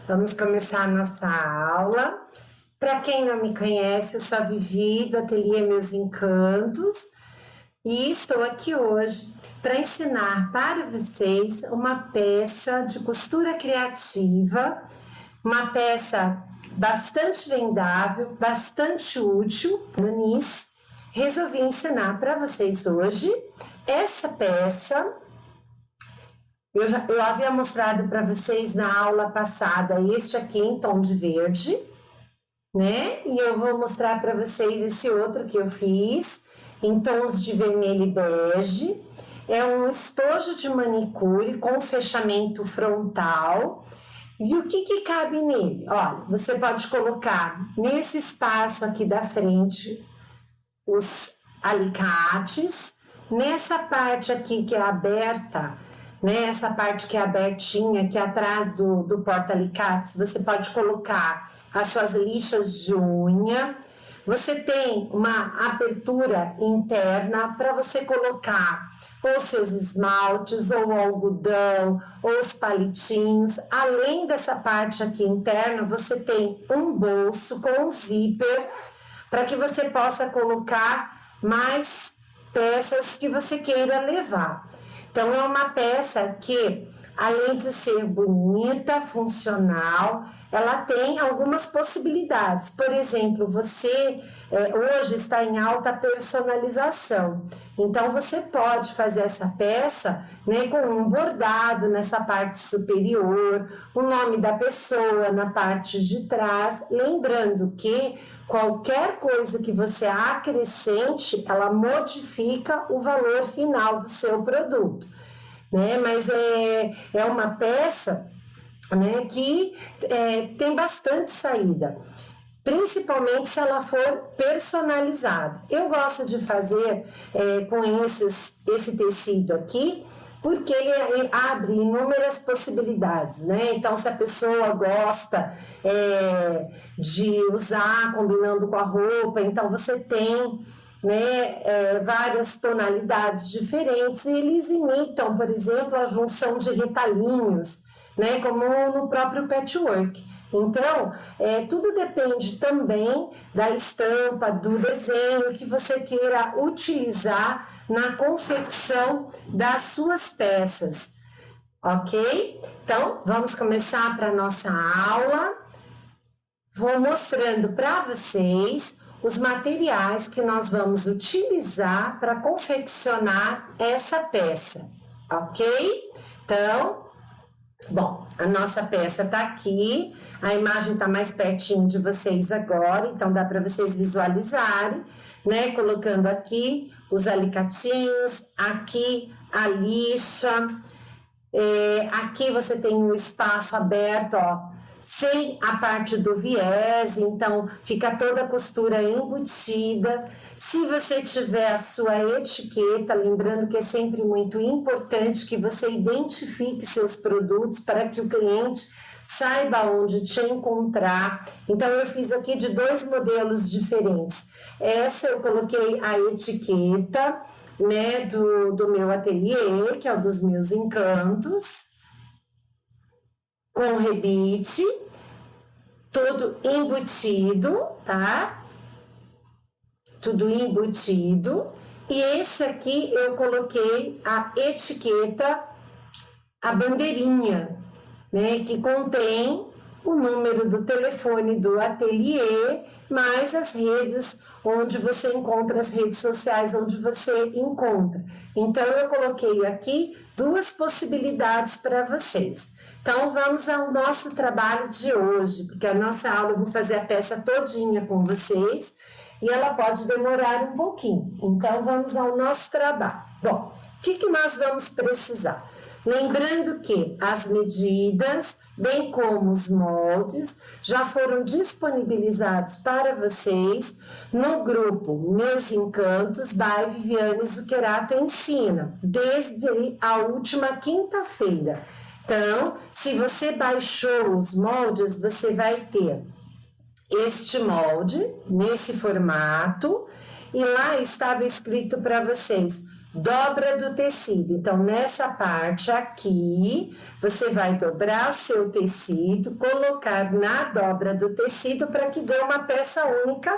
Vamos começar a nossa aula. Para quem não me conhece, eu sou a Vivi do Ateliê Meus Encantos e estou aqui hoje para ensinar para vocês uma peça de costura criativa, uma peça bastante vendável, bastante útil. Nisso, resolvi ensinar para vocês hoje essa peça. Eu havia mostrado para vocês na aula passada este aqui em tom de verde, né? E eu vou mostrar para vocês esse outro que eu fiz em tons de vermelho e bege. É um estojo de manicure com fechamento frontal. E o que cabe nele? Olha, você pode colocar nesse espaço aqui da frente os alicates, nessa parte aqui que é aberta, né, essa parte que é abertinha, que é atrás do porta-alicates, você pode colocar as suas lixas de unha. Você tem uma abertura interna para você colocar ou seus esmaltes, ou o algodão, ou os palitinhos. Além dessa parte aqui interna, você tem um bolso com um zíper para que você possa colocar mais peças que você queira levar. Então, é uma peça que, além de ser bonita, funcional, ela tem algumas possibilidades. Por exemplo, você hoje está em alta personalização. Então, você pode fazer essa peça, né, com um bordado nessa parte superior, o nome da pessoa na parte de trás. Lembrando que qualquer coisa que você acrescente, ela modifica o valor final do seu produto, né? Mas é uma peça, né, que tem bastante saída, principalmente se ela for personalizada. Eu gosto de fazer com esse tecido aqui, porque ele abre inúmeras possibilidades, né? Então, se a pessoa gosta de usar combinando com a roupa, então você tem, né, várias tonalidades diferentes, e eles imitam, por exemplo, a junção de retalhinhos, né, como no próprio patchwork. Então, tudo depende também da estampa, do desenho que você queira utilizar na confecção das suas peças, ok? Então, vamos começar para a nossa aula. Vou mostrando para vocês os materiais que nós vamos utilizar para confeccionar essa peça, ok? Então, bom, a nossa peça tá aqui, a imagem tá mais pertinho de vocês agora, então dá para vocês visualizarem, né? Colocando aqui os alicatinhos, aqui a lixa, aqui você tem um espaço aberto, ó, sem a parte do viés, então fica toda a costura embutida. Se você tiver a sua etiqueta, lembrando que é sempre muito importante que você identifique seus produtos para que o cliente saiba onde te encontrar. Então, eu fiz aqui de 2 modelos diferentes. Essa eu coloquei a etiqueta, né, do meu ateliê, que é o dos Meus Encantos, com rebite, todo embutido, tá? Tudo embutido. E esse aqui eu coloquei a etiqueta, a bandeirinha, né, que contém o número do telefone do ateliê, mais as redes onde você encontra, as redes sociais onde você encontra. Então, eu coloquei aqui 2 possibilidades para vocês. Então, vamos ao nosso trabalho de hoje, porque a nossa aula eu vou fazer a peça todinha com vocês e ela pode demorar um pouquinho. Então, vamos ao nosso trabalho. Bom, o que nós vamos precisar? Lembrando que as medidas, bem como os moldes, já foram disponibilizados para vocês no grupo Meus Encantos by Viviane Zuccherato Ensina, desde a última quinta-feira. Então, se você baixou os moldes, você vai ter este molde nesse formato, e lá estava escrito para vocês dobra do tecido. Então, nessa parte aqui, você vai dobrar o seu tecido, colocar na dobra do tecido para que dê uma peça única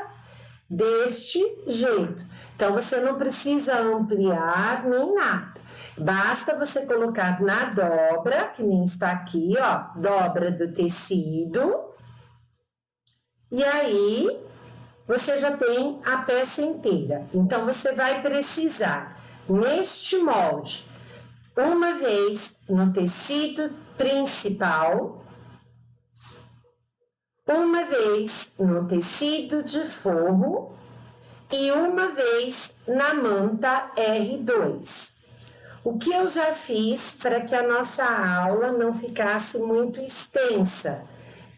deste jeito. Então, você não precisa ampliar nem nada. Basta você colocar na dobra, que nem está aqui, ó, dobra do tecido. E aí, você já tem a peça inteira. Então, você vai precisar, neste molde, uma vez no tecido principal, uma vez no tecido de forro e uma vez na manta R2. O que eu já fiz para que a nossa aula não ficasse muito extensa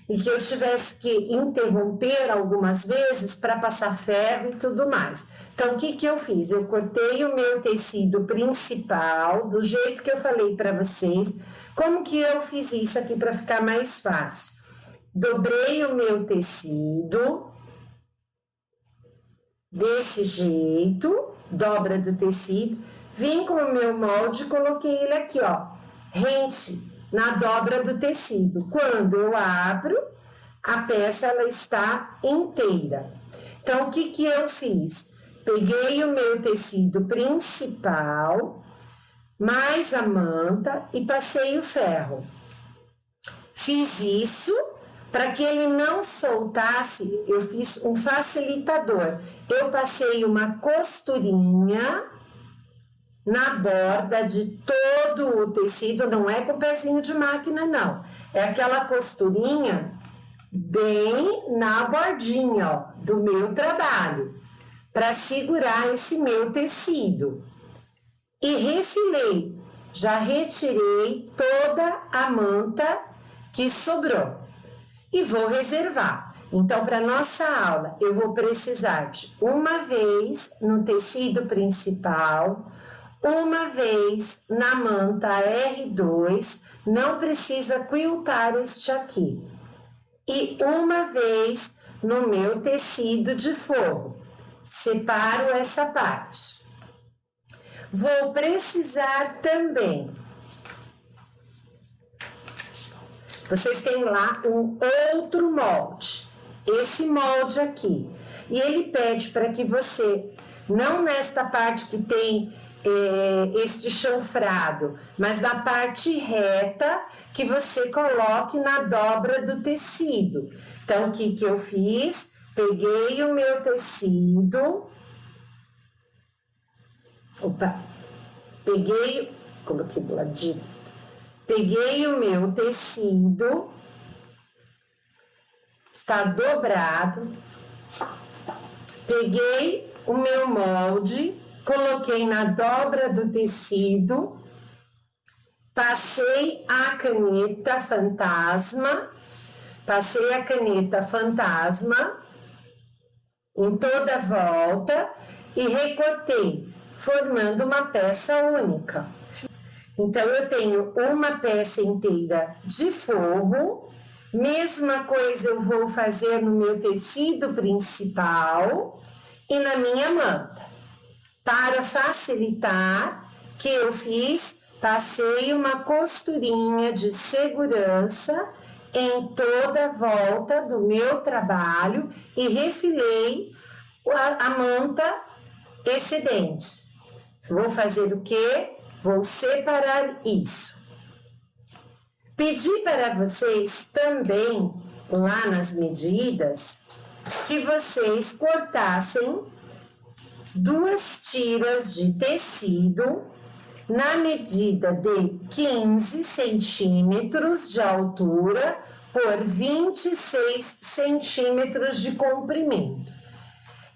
e que eu tivesse que interromper algumas vezes para passar ferro e tudo mais. Então, o que eu fiz? Eu cortei o meu tecido principal, do jeito que eu falei para vocês. Como que eu fiz isso aqui para ficar mais fácil? Dobrei o meu tecido, desse jeito, dobra do tecido, vim com o meu molde e coloquei ele aqui, ó, rente na dobra do tecido. Quando eu abro, a peça ela está inteira. Então, o que eu fiz? Peguei o meu tecido principal, mais a manta e passei o ferro. Fiz isso para que ele não soltasse, eu fiz um facilitador. Eu passei uma costurinha na borda de todo o tecido, não é com pezinho de máquina, não. É aquela costurinha bem na bordinha, ó, do meu trabalho, para segurar esse meu tecido. E refilei, já retirei toda a manta que sobrou. E vou reservar. Então, para nossa aula, eu vou precisar de uma vez no tecido principal, uma vez na manta R2, não precisa quiltar este aqui, e uma vez no meu tecido de forro. Separo essa parte. Vou precisar também, vocês têm lá um outro molde, esse molde aqui, e ele pede para que você, não nesta parte que tem este chanfrado, mas na parte reta, que você coloque na dobra do tecido. Então, o que eu fiz? Peguei o meu tecido, coloquei do ladinho, peguei o meu tecido, está dobrado, peguei o meu molde, coloquei na dobra do tecido, passei a caneta fantasma em toda a volta e recortei, formando uma peça única. Então, eu tenho uma peça inteira de forro, mesma coisa eu vou fazer no meu tecido principal e na minha manta. Para facilitar, o que eu fiz? Passei uma costurinha de segurança em toda a volta do meu trabalho e refilei a manta excedente. Vou fazer o quê? Vou separar isso. Pedi para vocês também, lá nas medidas, que vocês cortassem 2 tiras de tecido na medida de 15 centímetros de altura por 26 centímetros de comprimento.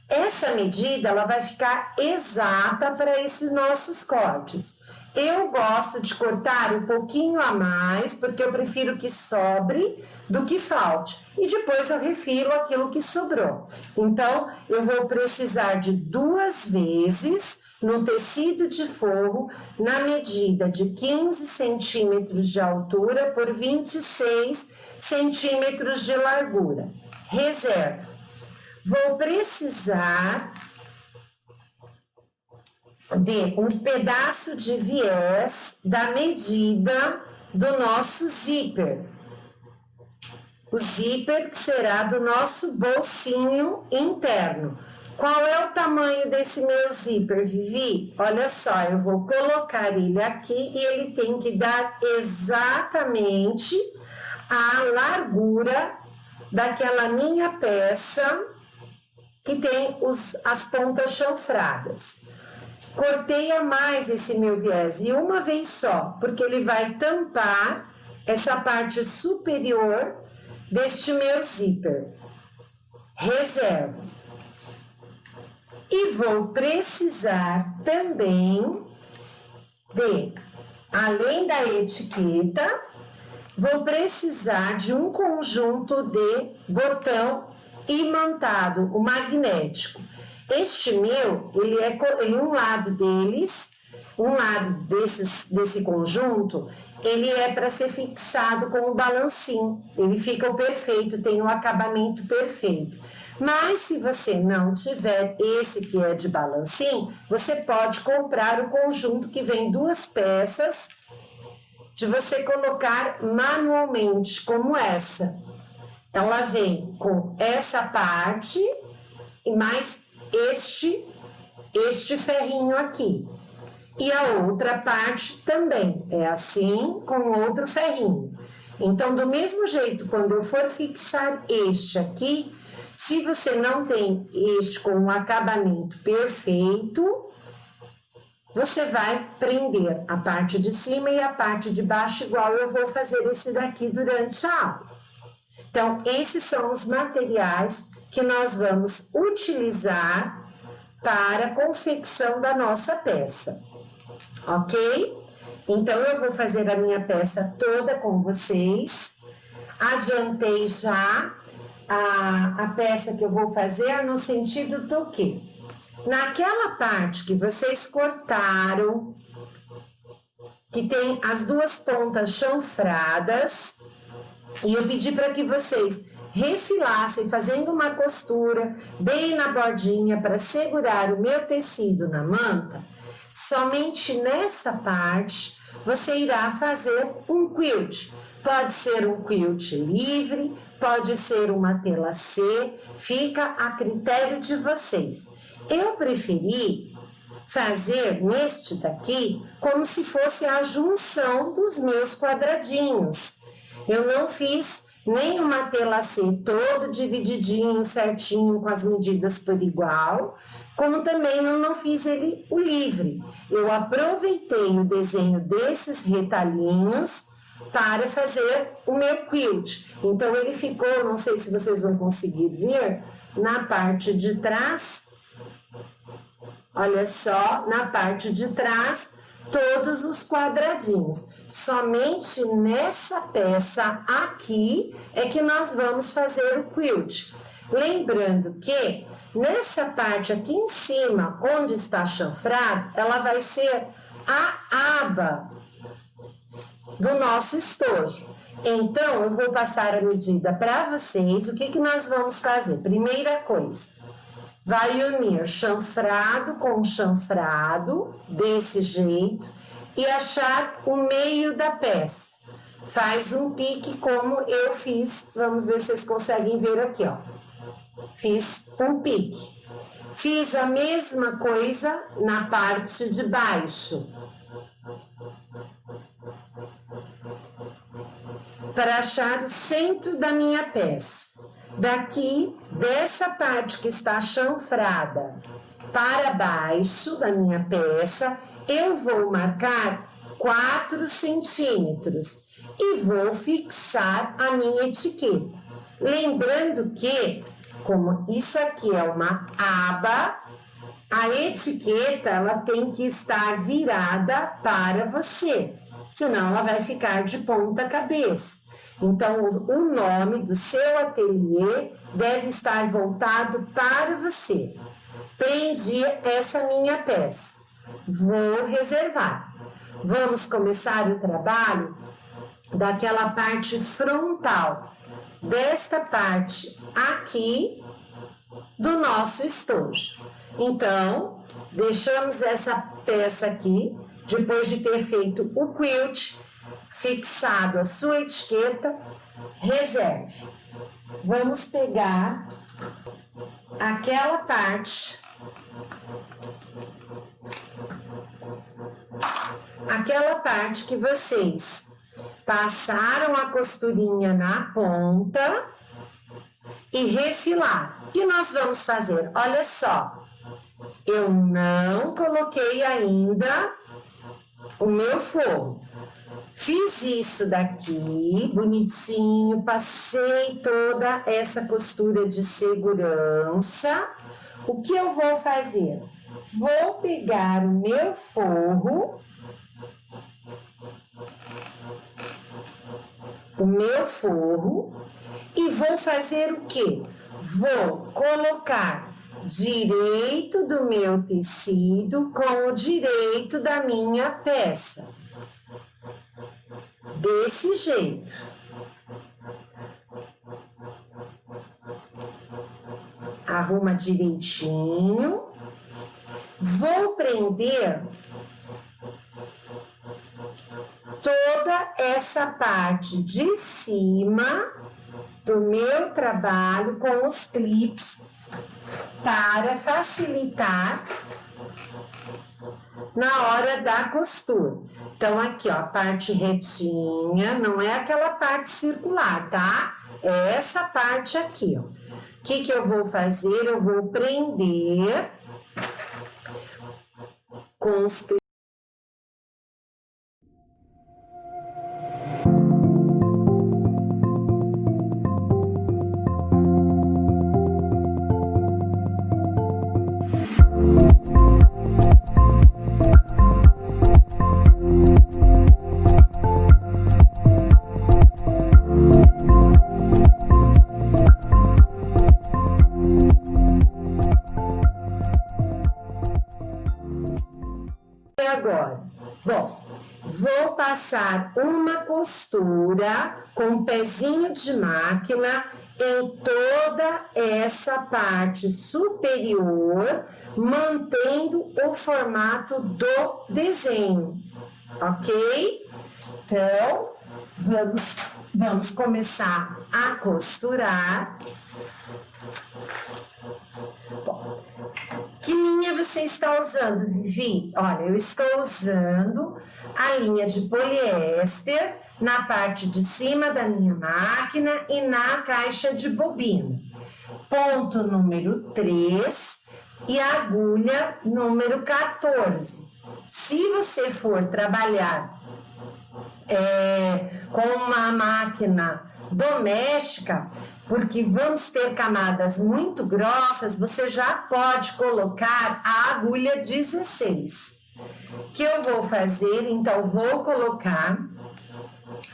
Essa medida ela vai ficar exata para esses nossos cortes. Eu gosto de cortar um pouquinho a mais, porque eu prefiro que sobre do que falte. E depois eu refilo aquilo que sobrou. Então, eu vou precisar de 2 vezes no tecido de forro, na medida de 15 centímetros de altura por 26 centímetros de largura. Reservo. Vou precisar de um pedaço de viés da medida do nosso zíper. O zíper que será do nosso bolsinho interno. Qual é o tamanho desse meu zíper, Vivi? Olha só, eu vou colocar ele aqui e ele tem que dar exatamente a largura daquela minha peça que tem as pontas chanfradas. Cortei a mais esse meu viés e uma vez só, porque ele vai tampar essa parte superior deste meu zíper. Reservo. E vou precisar também de, além da etiqueta, vou precisar de um conjunto de botão imantado, o magnético. Este meu, ele um lado deles, um lado desse conjunto, ele é para ser fixado com o balancinho. Ele fica perfeito, tem um acabamento perfeito. Mas se você não tiver esse que é de balancinho, você pode comprar o conjunto que vem 2 peças de você colocar manualmente, como essa. Ela vem com essa parte e mais este ferrinho aqui. E a outra parte também é assim, com outro ferrinho. Então, do mesmo jeito, quando eu for fixar este aqui, se você não tem este com um acabamento perfeito, você vai prender a parte de cima e a parte de baixo, igual eu vou fazer esse daqui durante a aula. Então, esses são os materiais que nós vamos utilizar para a confecção da nossa peça, ok? Então, eu vou fazer a minha peça toda com vocês. Adiantei já a peça que eu vou fazer no sentido do quê? Naquela parte que vocês cortaram, que tem as 2 pontas chanfradas, e eu pedi para que vocês refilassem, fazendo uma costura bem na bordinha para segurar o meu tecido na manta. Somente nessa parte você irá fazer um quilt. Pode ser um quilt livre, pode ser uma tela C, fica a critério de vocês. Eu preferi fazer neste daqui como se fosse a junção dos meus quadradinhos. Eu não fiz nenhuma tela C todo divididinho, certinho, com as medidas por igual, como também eu não fiz ele o livre. Eu aproveitei o desenho desses retalhinhos para fazer o meu quilt. Então, ele ficou, não sei se vocês vão conseguir ver, na parte de trás, olha só, na parte de trás, todos os quadradinhos. Somente nessa peça aqui é que nós vamos fazer o quilt. Lembrando que nessa parte aqui em cima, onde está chanfrado, ela vai ser a aba do nosso estojo. Então, eu vou passar a medida para vocês. O que nós vamos fazer? Primeira coisa, vai unir chanfrado com chanfrado, desse jeito, e achar o meio da peça. Faz um pique como eu fiz. Vamos ver se vocês conseguem ver aqui, ó. Fiz um pique. Fiz a mesma coisa na parte de baixo. Para achar o centro da minha peça. Daqui, dessa parte que está chanfrada para baixo da minha peça, eu vou marcar 4 centímetros e vou fixar a minha etiqueta. Lembrando que, como isso aqui é uma aba, a etiqueta ela tem que estar virada para você, senão ela vai ficar de ponta cabeça. Então, o nome do seu ateliê deve estar voltado para você. Prendi essa minha peça. Vou reservar. Vamos começar o trabalho daquela parte frontal, desta parte aqui do nosso estojo. Então, deixamos essa peça aqui, depois de ter feito o quilt, fixado a sua etiqueta, reserve. Vamos pegar aquela parte que vocês passaram a costurinha na ponta e refilar. O que nós vamos fazer? Olha só, eu não coloquei ainda o meu forro. Fiz isso daqui, bonitinho, passei toda essa costura de segurança. O que eu vou fazer? Vou pegar o meu forro, e vou fazer o quê? Vou colocar direito do meu tecido com o direito da minha peça. Desse jeito. Arruma direitinho. Vou prender toda essa parte de cima do meu trabalho com os clips para facilitar na hora da costura. Então, aqui, ó, a parte retinha, não é aquela parte circular, tá? É essa parte aqui, ó. O que eu vou fazer? Eu vou prender com os clips. Agora, bom, vou passar uma costura com um pezinho de máquina em toda essa parte superior, mantendo o formato do desenho, ok? Então, vamos começar a costurar. Bom, que linha você está usando, Vivi? Olha, eu estou usando a linha de poliéster na parte de cima da minha máquina e na caixa de bobina. Ponto número 3 e agulha número 14. Se você for trabalhar com uma máquina doméstica, porque vamos ter camadas muito grossas, você já pode colocar a agulha 16. O que eu vou fazer? Então, vou colocar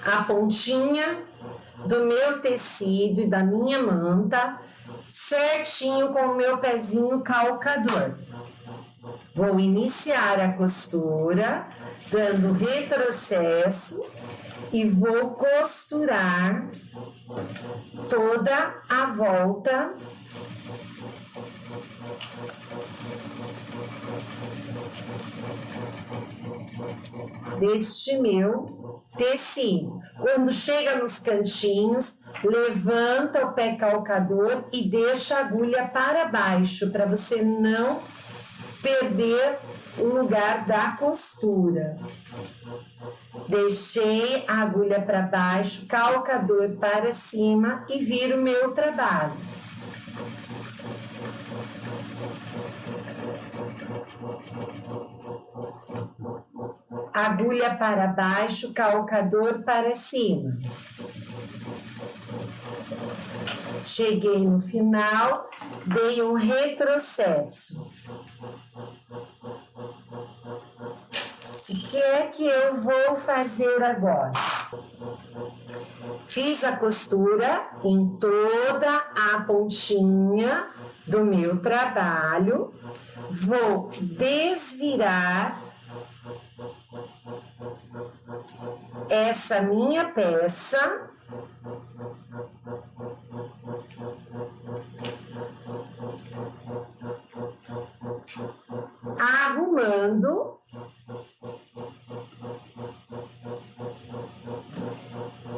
a pontinha do meu tecido e da minha manta certinho com o meu pezinho calcador. Vou iniciar a costura, dando retrocesso e vou costurar toda a volta deste meu tecido. Quando chega nos cantinhos, levanta o pé calcador e deixa a agulha para baixo, para você não perder o lugar da costura. Deixei a agulha para baixo, calcador para cima e viro o meu trabalho. Agulha para baixo, calcador para cima. Cheguei no final, dei um retrocesso. O que é que eu vou fazer agora? Fiz a costura em toda a pontinha do meu trabalho. Vou desvirar essa minha peça. arrumando.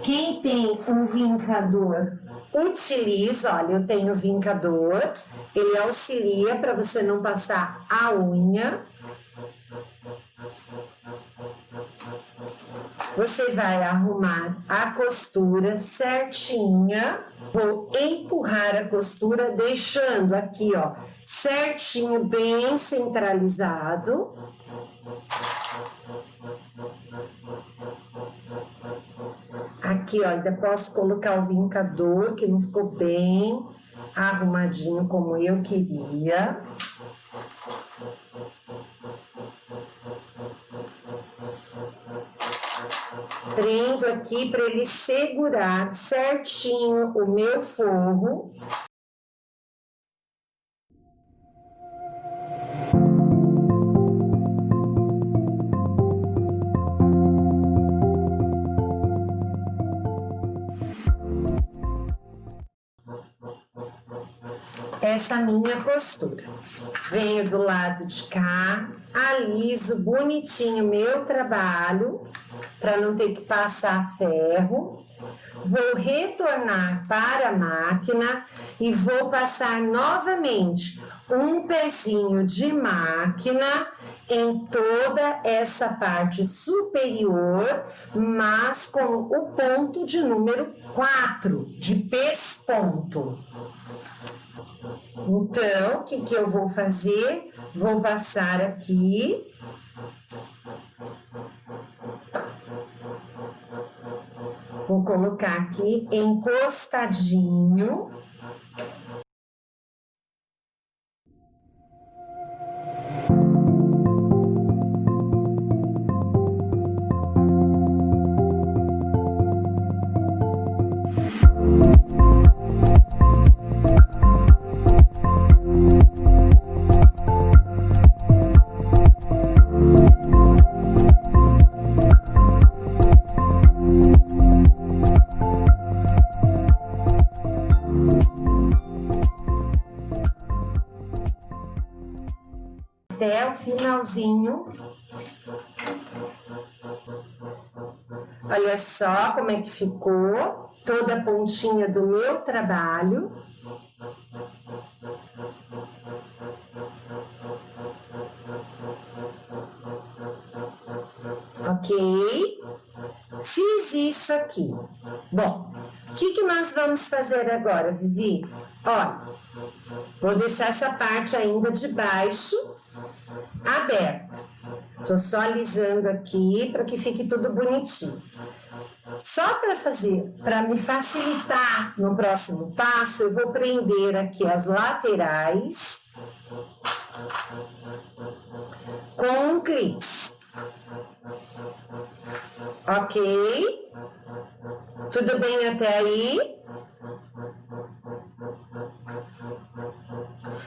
Quem tem um vincador, utiliza, olha, eu tenho vincador, ele auxilia para você não passar a unha. Você vai arrumar a costura certinha. Vou empurrar a costura, deixando aqui, ó, certinho, bem centralizado. Aqui, ó, ainda posso colocar o vincador, que não ficou bem arrumadinho como eu queria. Prendo aqui para ele segurar certinho o meu forro. Essa minha costura. Venho do lado de cá, aliso bonitinho meu trabalho, para não ter que passar ferro. Vou retornar para a máquina e vou passar novamente um pezinho de máquina em toda essa parte superior, mas com o ponto de número 4, de pesponto. Então, o que eu vou fazer? Vou passar aqui. Vou colocar aqui encostadinho. Até o finalzinho. Olha só como é que ficou toda a pontinha do meu trabalho. Ok? Fiz isso aqui. Bom, o que nós vamos fazer agora, Vivi? Olha, vou deixar essa parte ainda de baixo aberta. Tô só alisando aqui para que fique tudo bonitinho. Só para fazer, para me facilitar no próximo passo, eu vou prender aqui as laterais com um clipe. Ok? Tudo bem até aí?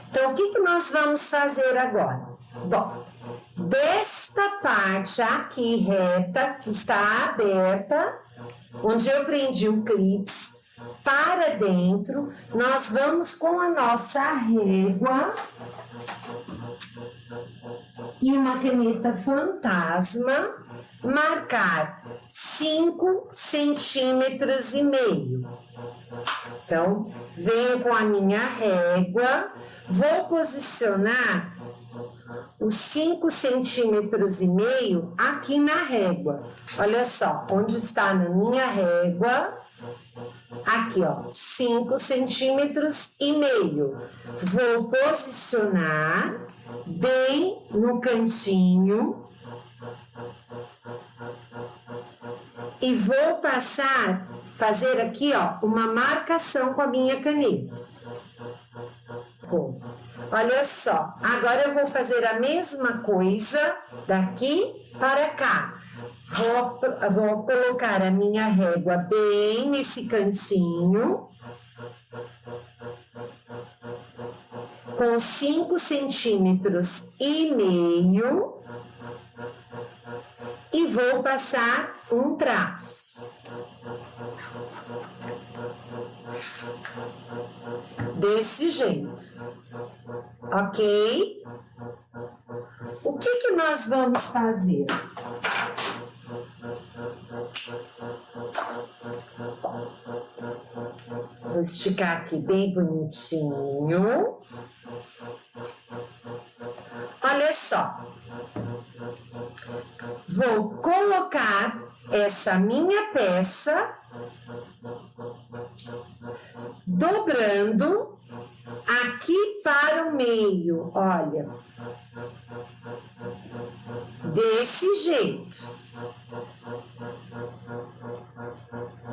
Então, o que nós vamos fazer agora? Bom, desta parte aqui reta, que está aberta, onde eu prendi o clips, para dentro, nós vamos com a nossa régua e uma caneta fantasma marcar 5,5 centímetros. Então, venho com a minha régua, vou posicionar os 5,5 centímetros aqui na régua. Olha só, onde está na minha régua, aqui ó, 5,5 centímetros. Vou posicionar bem no cantinho e vou fazer aqui ó, uma marcação com a minha caneta. Olha só, agora eu vou fazer a mesma coisa daqui para cá. Vou colocar a minha régua bem nesse cantinho, com 5,5 centímetros, e vou passar um traço. Desse jeito, ok? O que nós vamos fazer? Vou esticar aqui bem bonitinho. Olha só. Vou colocar essa minha peça dobrando aqui para o meio, olha, desse jeito.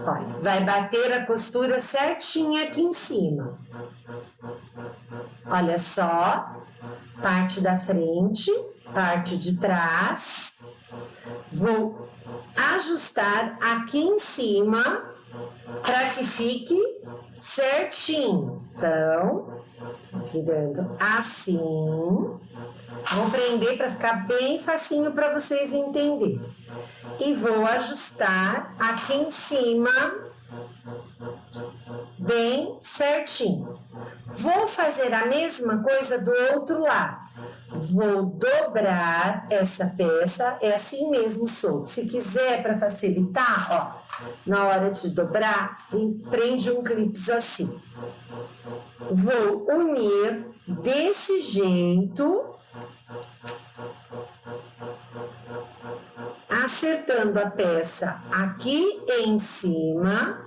Olha, vai bater a costura certinha aqui em cima. Olha só, parte da frente, parte de trás. Vou ajustar aqui em cima para que fique certinho. Então, virando assim. Vou prender para ficar bem facinho para vocês entenderem. E vou ajustar aqui em cima bem certinho. Vou fazer a mesma coisa do outro lado. Vou dobrar essa peça, é assim mesmo solto. Se quiser, para facilitar, ó, na hora de dobrar, prende um clips assim. Vou unir desse jeito, acertando a peça aqui em cima.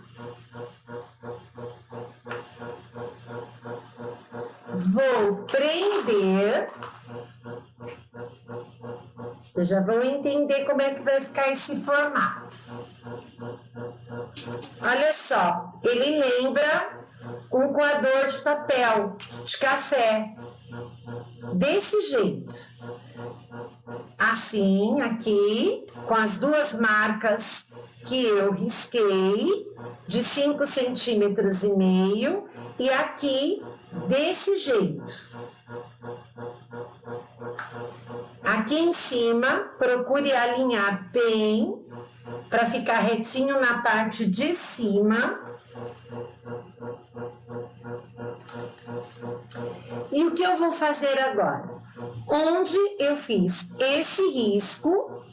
Vou prender. Vocês já vão entender como é que vai ficar esse formato. Olha só, ele lembra um coador de papel, de café. Desse jeito. Assim, aqui, com as duas marcas que eu risquei, de 5,5 centímetros, e aqui, desse jeito. Aqui em cima, procure alinhar bem, para ficar retinho na parte de cima. E o que eu vou fazer agora? Onde eu fiz esse risco,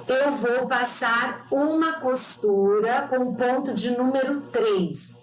eu vou passar uma costura com o ponto de número 3.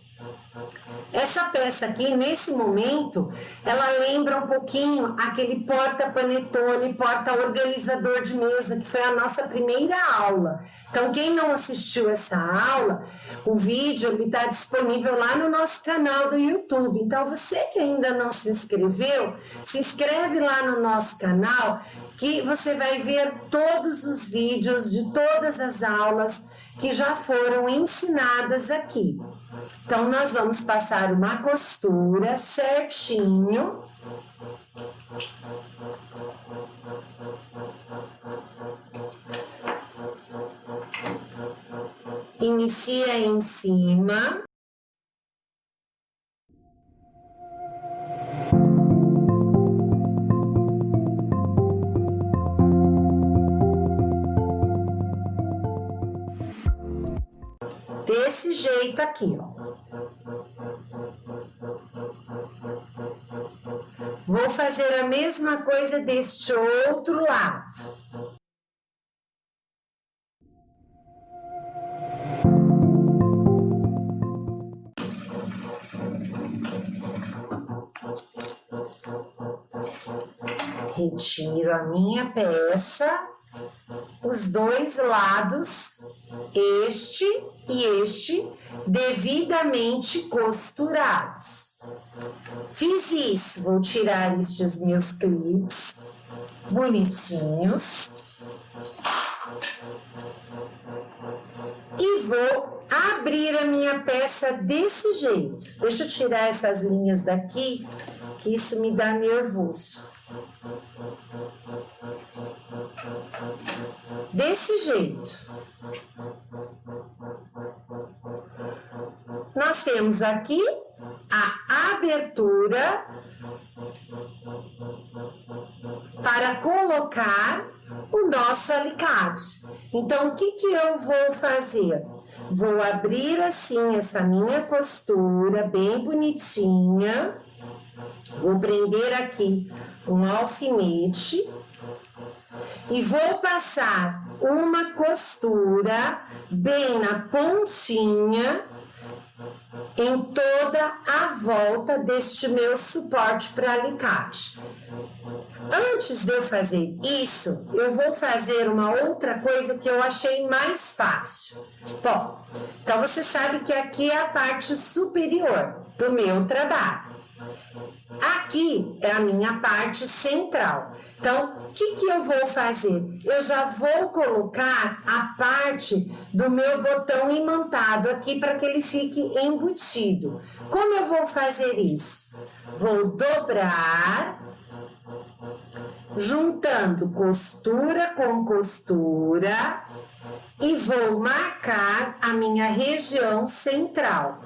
Essa peça aqui, nesse momento, ela lembra um pouquinho aquele porta-panetone, porta-organizador de mesa, que foi a nossa primeira aula. Então, quem não assistiu essa aula, o vídeo está disponível lá no nosso canal do YouTube. Então, você que ainda não se inscreveu, se inscreve lá no nosso canal, que você vai ver todos os vídeos de todas as aulas que já foram ensinadas aqui. Então, nós vamos passar uma costura certinho. Inicia em cima. Desse jeito aqui, ó. Vou fazer a mesma coisa deste outro lado. Retiro a minha peça, os dois lados, este e este, devidamente costurados. Fiz isso, vou tirar estes meus clips bonitinhos e vou abrir a minha peça desse jeito. Deixa eu tirar essas linhas daqui, que isso me dá nervoso. Desse jeito. Nós temos aqui a abertura para colocar o nosso alicate. Então, o que eu vou fazer? Vou abrir assim essa minha costura bem bonitinha. Vou prender aqui um alfinete e vou passar uma costura bem na pontinha em toda a volta deste meu suporte para alicate. Antes de eu fazer isso, eu vou fazer uma outra coisa que eu achei mais fácil. Bom, então você sabe que aqui é a parte superior do meu trabalho. Aqui é a minha parte central. Então, o que eu vou fazer? Eu já vou colocar a parte do meu botão imantado aqui para que ele fique embutido. Como eu vou fazer isso? Vou dobrar, juntando costura com costura e vou marcar a minha região central.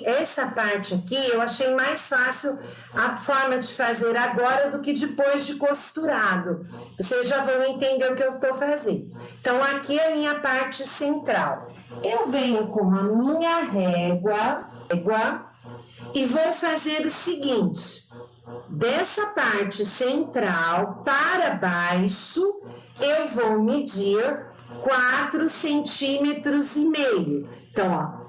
Essa parte aqui, eu achei mais fácil a forma de fazer agora do que depois de costurado. Vocês já vão entender o que eu estou fazendo. Então, aqui é a minha parte central. Eu venho com a minha régua e vou fazer o seguinte. Dessa parte central para baixo, eu vou medir 4,5 centímetros. Então, ó,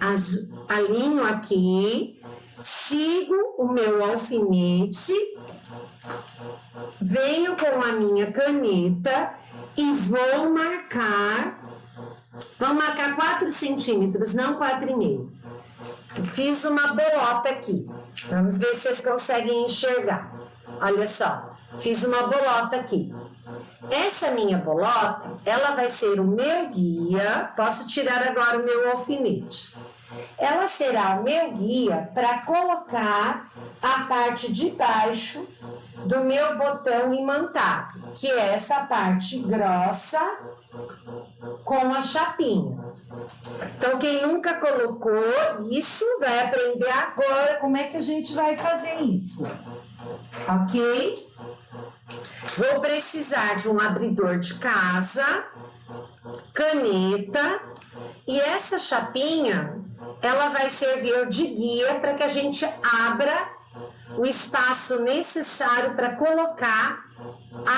alinho aqui, sigo o meu alfinete, venho com a minha caneta e vou marcar 4 centímetros, não 4,5. Fiz uma bolota aqui. Vamos ver se vocês conseguem enxergar. Olha só, fiz uma bolota aqui. Essa minha bolota, ela vai ser o meu guia. Posso tirar agora o meu alfinete. Ela será o meu guia para colocar a parte de baixo do meu botão imantado, que é essa parte grossa com a chapinha. Então, quem nunca colocou isso, vai aprender agora como é que a gente vai fazer isso. Ok? Vou precisar de um abridor de casa, caneta, e essa chapinha, ela vai servir de guia para que a gente abra o espaço necessário para colocar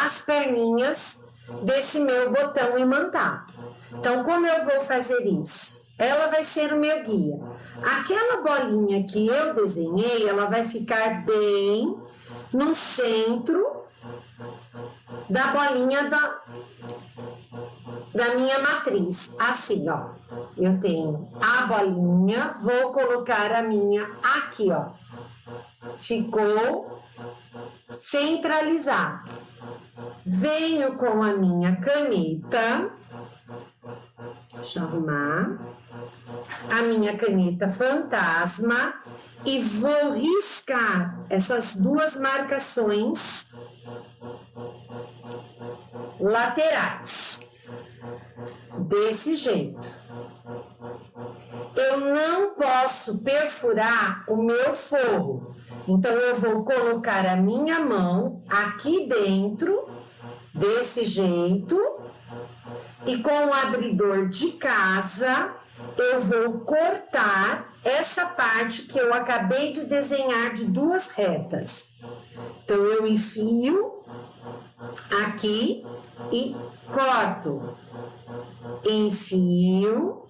as perninhas desse meu botão imantado. Então, como eu vou fazer isso? Ela vai ser o meu guia. Aquela bolinha que eu desenhei, ela vai ficar bem no centro da bolinha da minha matriz. Assim, ó. Eu tenho a bolinha, vou colocar a minha aqui, ó. Ficou centralizado. Venho com a minha caneta, deixa eu arrumar, a minha caneta fantasma e vou riscar essas duas marcações laterais, desse jeito. Eu não posso perfurar o meu forro, então eu vou colocar a minha mão aqui dentro, desse jeito, e com o abridor de casa, eu vou cortar essa parte que eu acabei de desenhar de duas retas. Então, eu enfio aqui e corto. Enfio,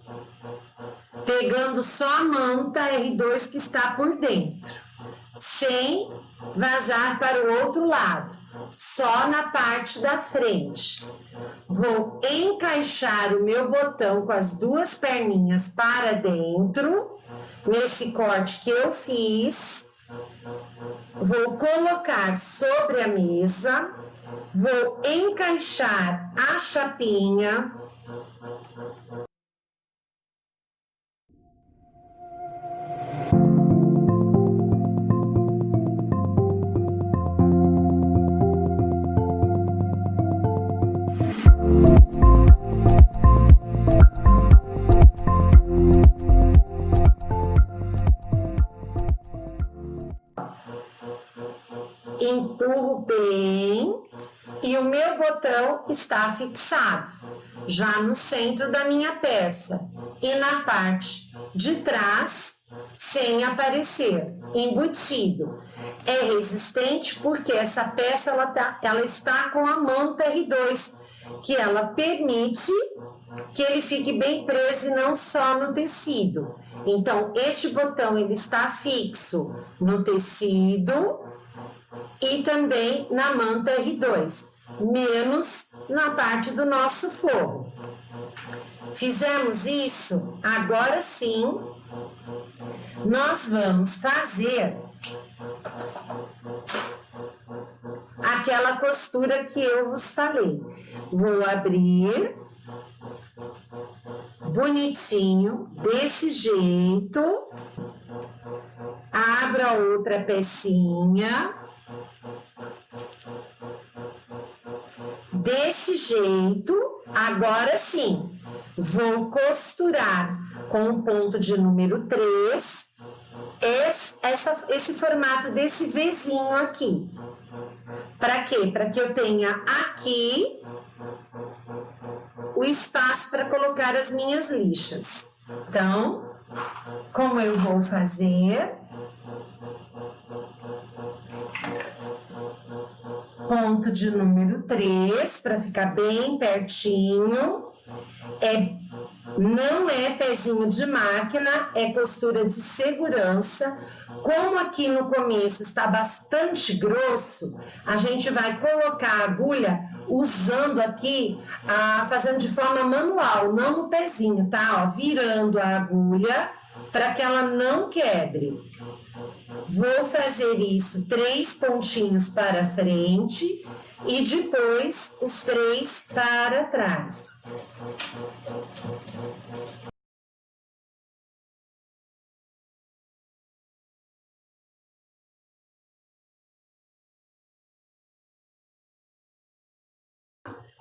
pegando só a manta R2 que está por dentro, sem vazar para o outro lado, só na parte da frente. Vou encaixar o meu botão com as duas perninhas para dentro, nesse corte que eu fiz. Vou colocar sobre a mesa, vou encaixar a chapinha. Empurro bem e o meu botão está fixado já no centro da minha peça e na parte de trás sem aparecer, embutido. é resistente porque essa peça ela está com a manta R2, que ela permite que ele fique bem preso e não só no tecido. Então, este botão ele está fixo no tecido e também na manta R2, menos na parte do nosso forro. Fizemos isso, agora sim, nós vamos fazer aquela costura que eu vos falei. Vou abrir bonitinho, desse jeito, abro a outra pecinha, desse jeito, agora sim, vou costurar com o ponto de número 3, esse formato desse Vzinho aqui. Para quê? Para que eu tenha aqui o espaço para colocar as minhas lixas. Então, como eu vou fazer? Ponto de número 3, para ficar bem pertinho. Não é pezinho de máquina, é costura de segurança. Como aqui no começo está bastante grosso, a gente vai colocar a agulha usando aqui, fazendo de forma manual, não no pezinho, tá? Ó, virando a agulha para que ela não quebre. Vou fazer isso 3 pontinhos para frente e depois os 3 para trás.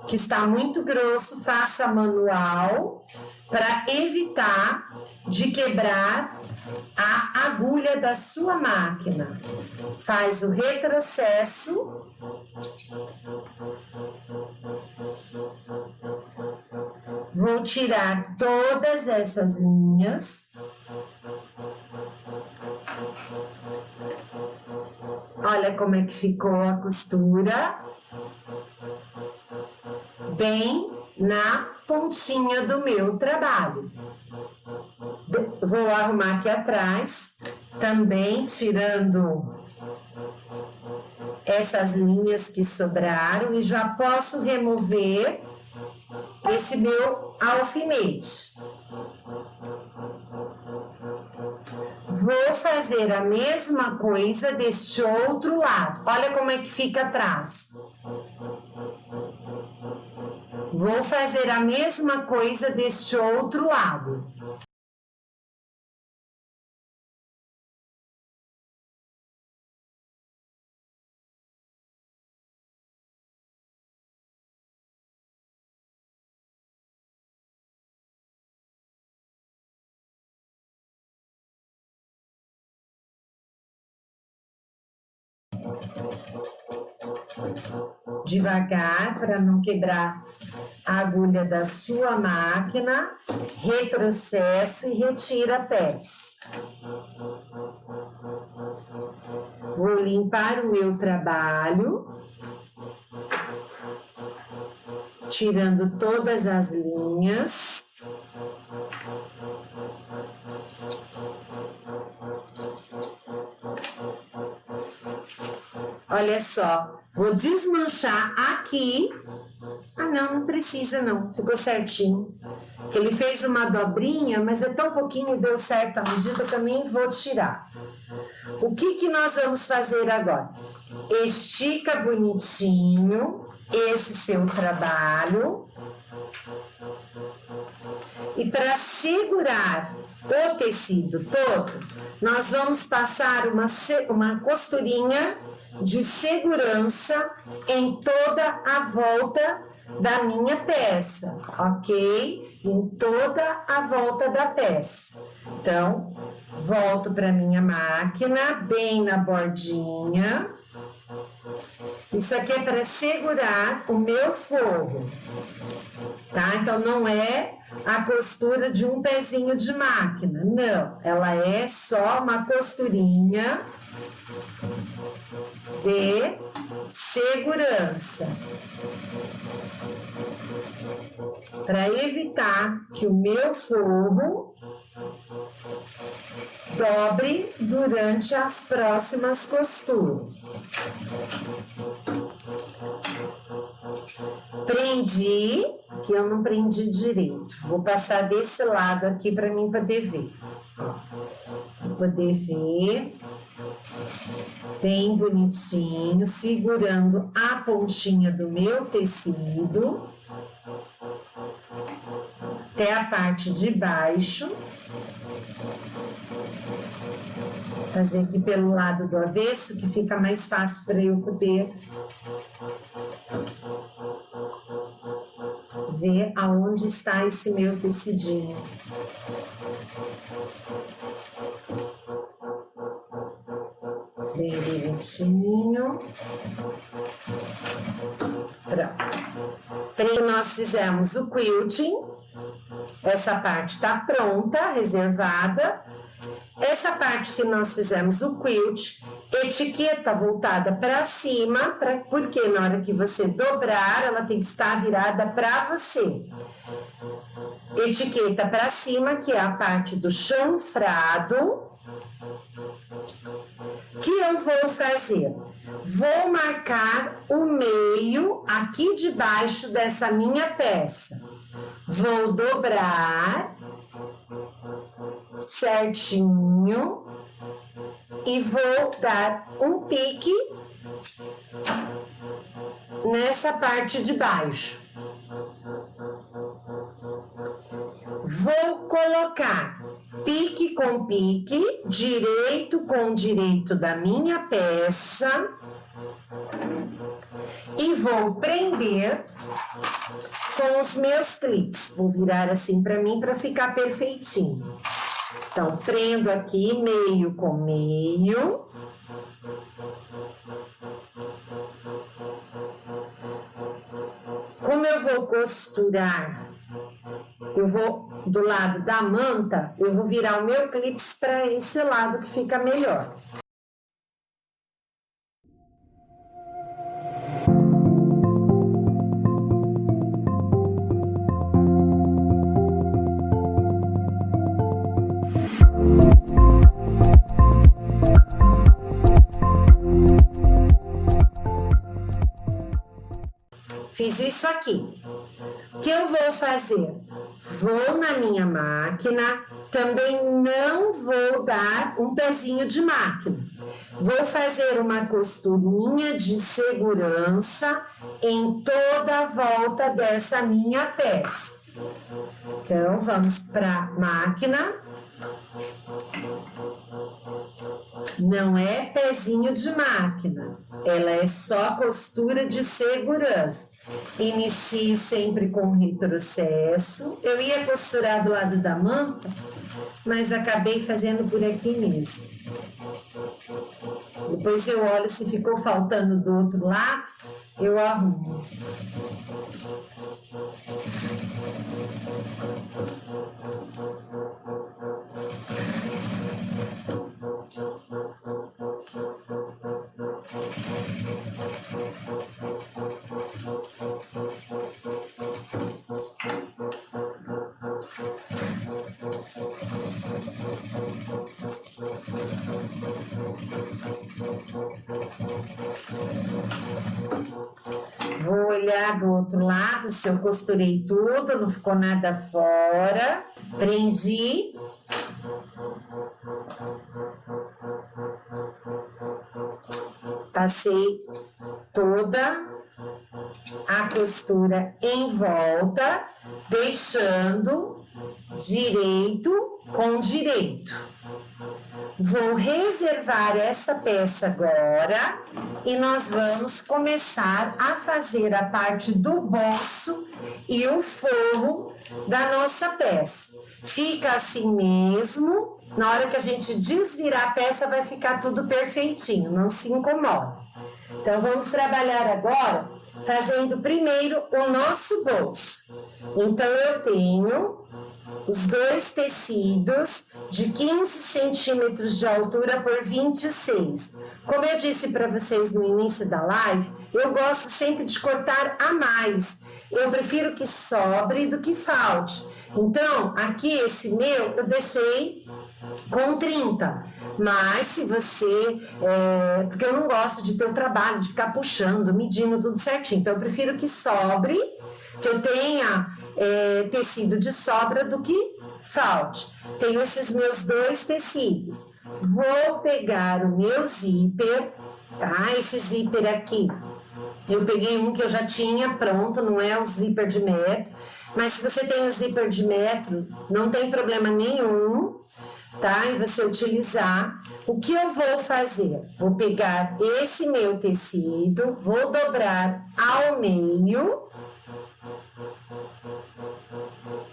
Que está muito grosso, faça manual para evitar de quebrar a agulha da sua máquina. Faz o retrocesso. Vou tirar todas essas linhas. Olha como é que ficou a costura. Bem na pontinha do meu trabalho. Vou arrumar aqui atrás, também tirando essas linhas que sobraram e já posso remover esse meu alfinete. Vou fazer a mesma coisa deste outro lado. Olha como é que fica atrás. Vou fazer a mesma coisa deste outro lado. Devagar, para não quebrar a agulha da sua máquina, retrocesso e retira a peça. Vou limpar o meu trabalho, tirando todas as linhas. Olha só, vou desmanchar aqui. Ah, não precisa não, ficou certinho. Que ele fez uma dobrinha, mas é tão pouquinho, deu certo a medida, eu também vou tirar. O que nós vamos fazer agora? Estica bonitinho esse seu trabalho. E para segurar o tecido todo, nós vamos passar uma costurinha de segurança em toda a volta da minha peça, ok? Em toda a volta da peça. Então, volto para minha máquina, bem na bordinha. Isso aqui é para segurar o meu forro. tá? Então, não é a costura de um pezinho de máquina, não. Ela é só uma costurinha de segurança, para evitar que o meu forro dobre durante as próximas costuras. Prendi, que eu não prendi direito. Vou passar desse lado aqui para mim poder ver. Vou poder ver bem bonitinho, segurando a pontinha do meu tecido até a parte de baixo. Fazer aqui pelo lado do avesso, que fica mais fácil para eu poder ver aonde está esse meu tecidinho. Bem direitinho. Pronto. Nós fizemos o quilting. Essa parte está pronta, reservada. Essa parte que nós fizemos o quilt, etiqueta voltada para cima, porque na hora que você dobrar, ela tem que estar virada para você. Etiqueta para cima, que é a parte do chanfrado, que eu vou fazer? Vou marcar o meio aqui debaixo dessa minha peça. Vou dobrar certinho e vou dar um pique nessa parte de baixo. Vou colocar pique com pique, direito com direito da minha peça e vou prender com os meus clips. Vou virar assim para mim para ficar perfeitinho. Então, prendo aqui meio com meio. Como eu vou costurar, eu vou do lado da manta, eu vou virar o meu clips para esse lado que fica melhor. Fiz isso aqui. O que eu vou fazer? Vou na minha máquina, também não vou dar um pezinho de máquina. Vou fazer uma costurinha de segurança em toda a volta dessa minha peça. Então, vamos para a máquina. Não é pezinho de máquina, ela é só costura de segurança. Inicio sempre com retrocesso. Eu ia costurar do lado da manta, mas acabei fazendo por aqui mesmo. Depois eu olho se ficou faltando do outro lado, eu arrumo. Vou olhar do outro lado se eu costurei tudo, não ficou nada fora. Prendi. Passei toda a costura em volta, deixando direito com direito. Vou reservar essa peça agora e nós vamos começar a fazer a parte do bolso e o forro da nossa peça. Fica assim mesmo, na hora que a gente desvirar a peça vai ficar tudo perfeitinho, não se incomoda. Então vamos trabalhar agora fazendo primeiro o nosso bolso. Então, eu tenho os dois tecidos de 15 centímetros de altura por 26. Como eu disse para vocês no início da live, eu gosto sempre de cortar a mais. Eu prefiro que sobre do que falte. Então, aqui esse meu eu deixei com 30. Mas se você... porque eu não gosto de ter o trabalho de ficar puxando, medindo tudo certinho. Então, eu prefiro que sobre, que eu tenha tecido de sobra do que falte. Tenho esses meus dois tecidos. Vou pegar o meu zíper, tá? Esse zíper aqui, eu peguei um que eu já tinha pronto, não é o zíper de metro. Mas se você tem o zíper de metro, não tem problema nenhum, tá? Em você utilizar. O que eu vou fazer? Vou pegar esse meu tecido, vou dobrar ao meio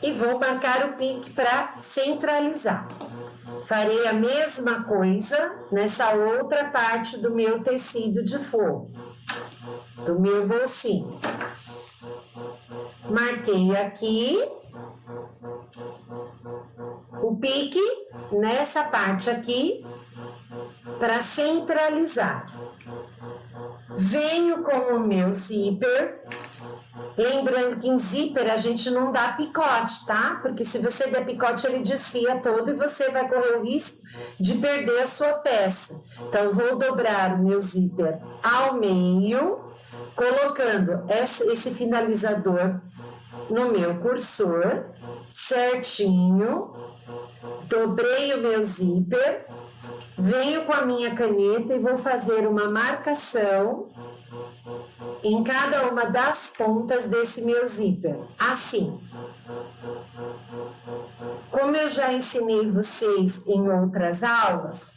e vou marcar o pique para centralizar. Farei a mesma coisa nessa outra parte do meu tecido de forro, do meu bolsinho. Marquei aqui o pique nessa parte aqui para centralizar. Venho com o meu zíper. Lembrando que em zíper a gente não dá picote, tá? Porque se você der picote, ele desfia todo e você vai correr o risco de perder a sua peça. Então, vou dobrar o meu zíper ao meio, colocando esse finalizador no meu cursor, certinho. Dobrei o meu zíper, venho com a minha caneta e vou fazer uma marcação em cada uma das pontas desse meu zíper, assim. Como eu já ensinei vocês em outras aulas,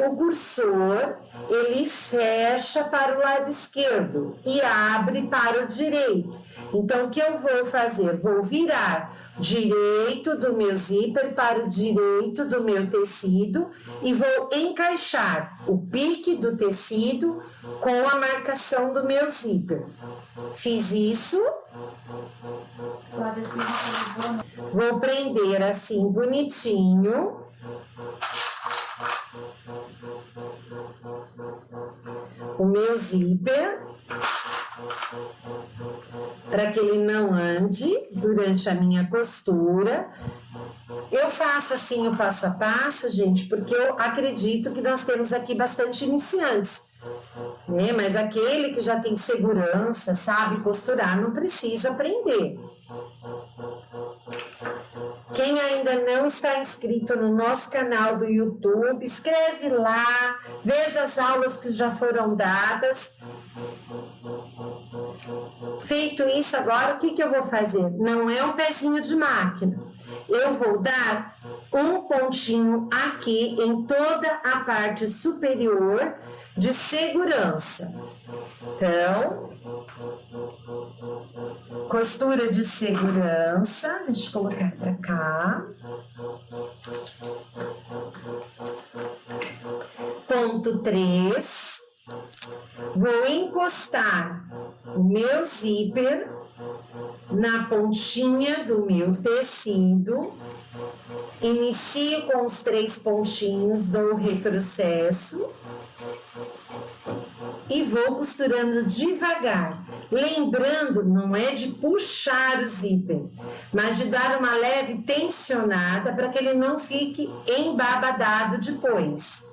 o cursor, ele fecha para o lado esquerdo e abre para o direito. Então, o que eu vou fazer? Vou virar direito do meu zíper para o direito do meu tecido e vou encaixar o pique do tecido com a marcação do meu zíper. Fiz isso. Vou prender assim bonitinho. O meu zíper, para que ele não ande durante a minha costura. Eu faço assim o passo a passo, gente, porque eu acredito que nós temos aqui bastante iniciantes, né? Mas aquele que já tem segurança, sabe costurar, não precisa aprender. Quem ainda não está inscrito no nosso canal do YouTube, escreve lá, veja as aulas que já foram dadas. Feito isso, agora o que eu vou fazer? Não é um pezinho de máquina. Eu vou dar um pontinho aqui em toda a parte superior de segurança. Então, costura de segurança, deixa eu colocar pra cá. Ponto 3. Vou encostar o meu zíper na pontinha do meu tecido. Inicio com os 3 pontinhos, dou o retrocesso e vou costurando devagar. Lembrando, não é de puxar o zíper, mas de dar uma leve tensionada para que ele não fique embabadado depois.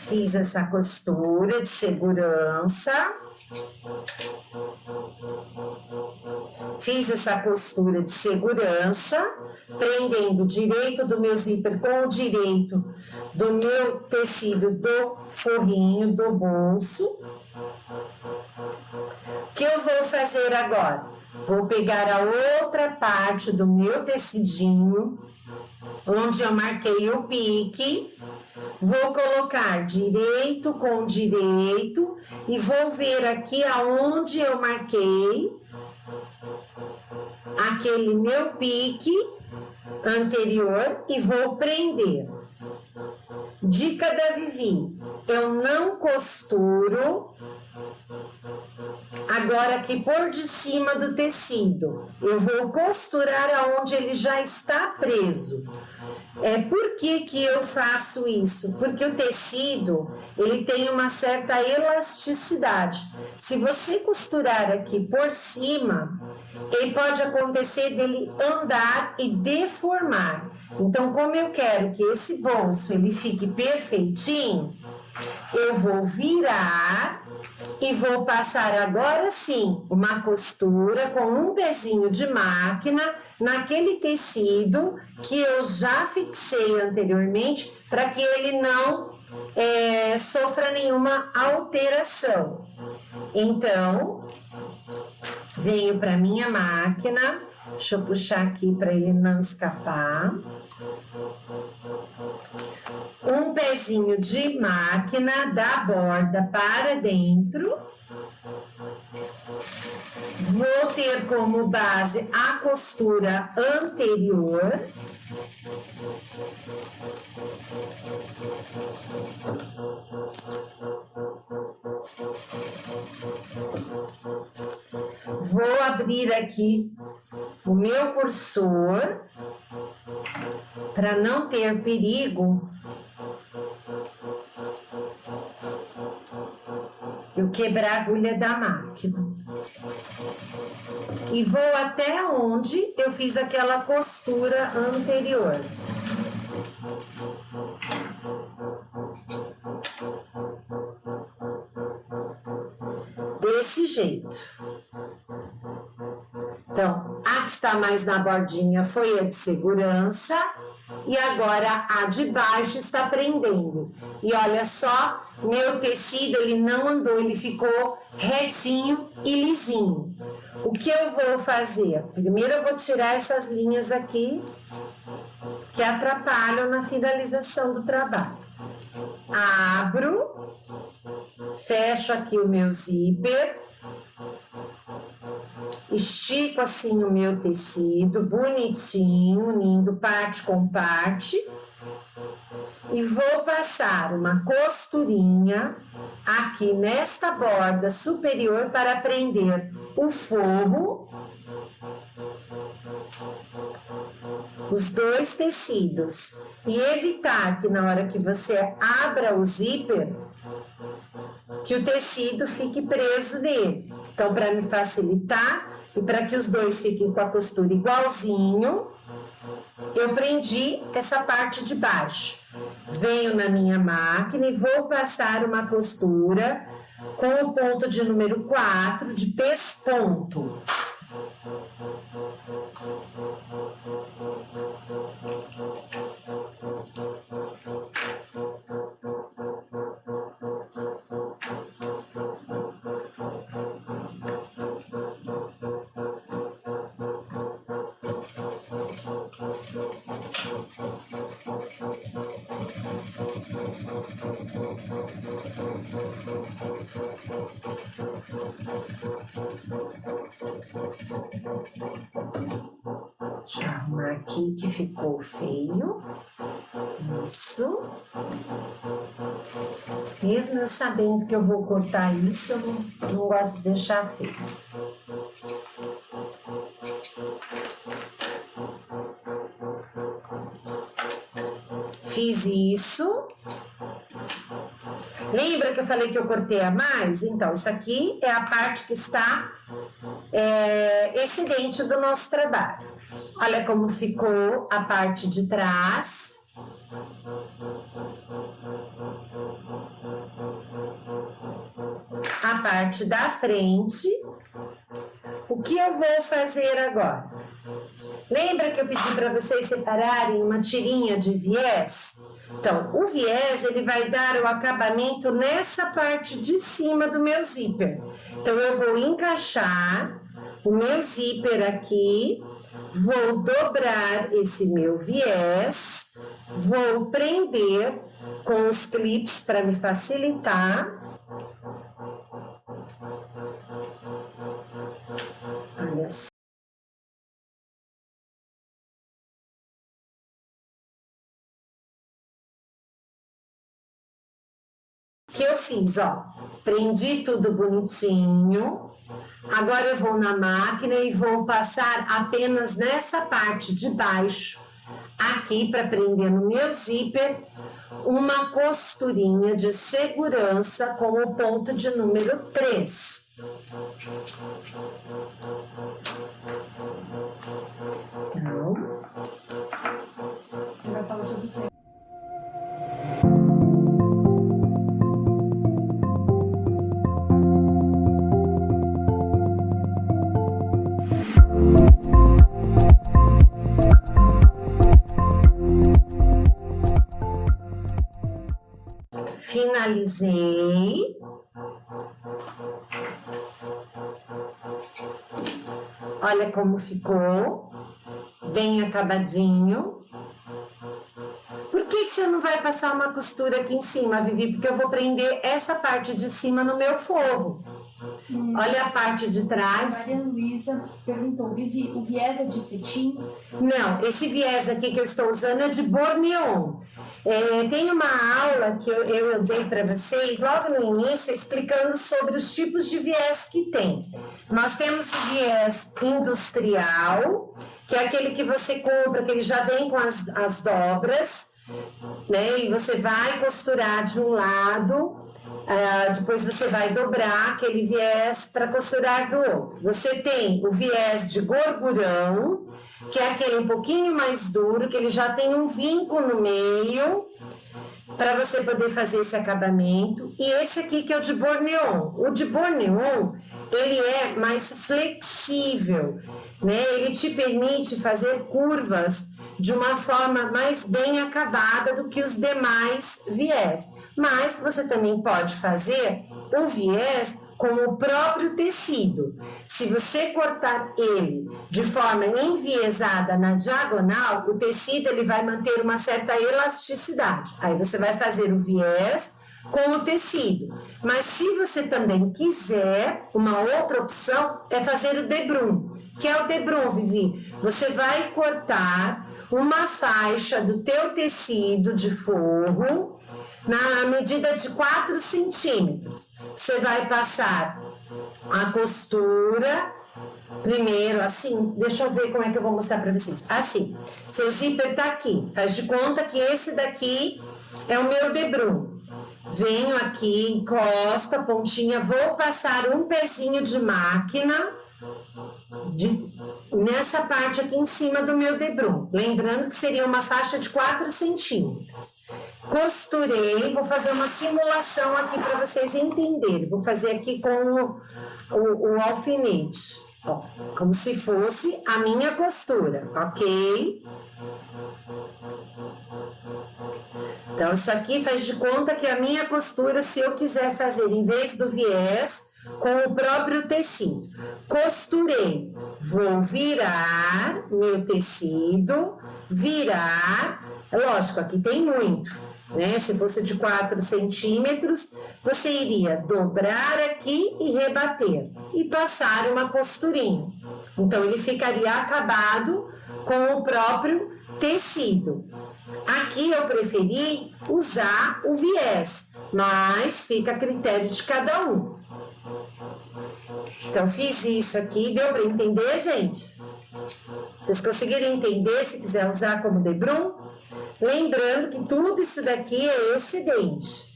Fiz essa costura de segurança. Fiz essa costura de segurança, prendendo o direito do meu zíper com o direito do meu tecido do forrinho do bolso. O que eu vou fazer agora? Vou pegar a outra parte do meu tecidinho, onde eu marquei o pique, Vou colocar direito com direito e vou ver aqui aonde eu marquei aquele meu pique anterior e vou prender. Dica da Vivi, eu não costuro agora aqui por de cima do tecido. Eu vou costurar aonde ele já está preso. Por que eu faço isso? Porque o tecido, ele tem uma certa elasticidade. Se você costurar aqui por cima, ele pode acontecer dele andar e deformar. Então, como eu quero que esse bolso ele fique perfeitinho, eu vou virar e vou passar agora sim uma costura com um pezinho de máquina naquele tecido que eu já fixei anteriormente para que ele não sofra nenhuma alteração. Então, venho para minha máquina, deixa eu puxar aqui para ele não escapar. Um pezinho de máquina da borda para dentro. Vou ter como base a costura anterior. Vou abrir aqui o meu cursor para não ter perigo eu quebrar a agulha da máquina. E vou até onde eu fiz aquela costura anterior. Desse jeito. Então, a que está mais na bordinha foi a de segurança e agora a de baixo está prendendo. E olha só, meu tecido ele não andou, ele ficou retinho e lisinho. O que eu vou fazer? Primeiro eu vou tirar essas linhas aqui que atrapalham na finalização do trabalho. Abro, fecho aqui o meu zíper. Estico assim o meu tecido, bonitinho, unindo parte com parte. E vou passar uma costurinha aqui nesta borda superior para prender o forro, os dois tecidos. E evitar que na hora que você abra o zíper, que o tecido fique preso nele. Então, para me facilitar e para que os dois fiquem com a costura igualzinho, eu prendi essa parte de baixo. Venho na minha máquina e vou passar uma costura com o ponto de número 4 de pesponto. Deixa eu arrumar aqui que ficou feio. Isso. Mesmo eu sabendo que eu vou cortar isso, eu não gosto de deixar feio. Fiz isso. Lembra que eu falei que eu cortei a mais? Então, isso aqui é a parte que está excedente do nosso trabalho. Olha como ficou a parte de trás. A parte da frente. O que eu vou fazer agora? Lembra que eu pedi para vocês separarem uma tirinha de viés? Então, o viés, ele vai dar o acabamento nessa parte de cima do meu zíper. Então, eu vou encaixar o meu zíper aqui, vou dobrar esse meu viés vou prender com os clips para me facilitar. Olha só. Que eu fiz, ó, prendi tudo bonitinho. Agora eu vou na máquina e vou passar apenas nessa parte de baixo, aqui para prender no meu zíper, uma costurinha de segurança com o ponto de número 3. Então, vai falar sobre o finalizei. Olha como ficou, bem acabadinho. Por que você não vai passar uma costura aqui em cima, Vivi? Porque eu vou prender essa parte de cima no meu forro. Olha a parte de trás. Maria Luísa perguntou, Vivi, o viés é de cetim? Não, esse viés aqui que eu estou usando é de borneon. Tem uma aula que eu dei para vocês logo no início explicando sobre os tipos de viés que tem. Nós temos o viés industrial, que é aquele que você compra, que ele já vem com as dobras, né? E você vai costurar de um lado, depois você vai dobrar aquele viés para costurar do outro. Você tem o viés de gorgurão, que é aquele um pouquinho mais duro, que ele já tem um vinco no meio, para você poder fazer esse acabamento. E esse aqui que é o de borneon. O de borneon, ele é mais flexível, né? Ele te permite fazer curvas de uma forma mais bem acabada do que os demais viés. Mas você também pode fazer o viés com o próprio tecido. Se você cortar ele de forma enviesada na diagonal, o tecido ele vai manter uma certa elasticidade. Aí você vai fazer o viés com o tecido. Mas se você também quiser, uma outra opção é fazer o debrum. Que é o debrum, Vivi? Você vai cortar uma faixa do teu tecido de forro na medida de 4 centímetros. Você vai passar a costura primeiro, assim, deixa eu ver como é que eu vou mostrar para vocês. Assim, seu zíper tá aqui, faz de conta que esse daqui é o meu debrum. Venho aqui, encosto a pontinha, vou passar um pezinho de máquina nessa parte aqui em cima do meu debrum. Lembrando que seria uma faixa de 4 centímetros. Costurei, vou fazer uma simulação aqui para vocês entenderem. Vou fazer aqui com o alfinete, ó, como se fosse a minha costura, ok? Então, isso aqui faz de conta que a minha costura, se eu quiser fazer em vez do viés, com o próprio tecido. Costurei, vou virar meu tecido, virar, lógico, aqui tem muito, né? Se fosse de 4 centímetros, você iria dobrar aqui e rebater, e passar uma costurinha. Então, ele ficaria acabado com o próprio tecido. Aqui eu preferi usar o viés, mas fica a critério de cada um. Então, fiz isso aqui, deu para entender, gente? Vocês conseguiram entender se quiser usar como debrum? Lembrando que tudo isso daqui é excedente.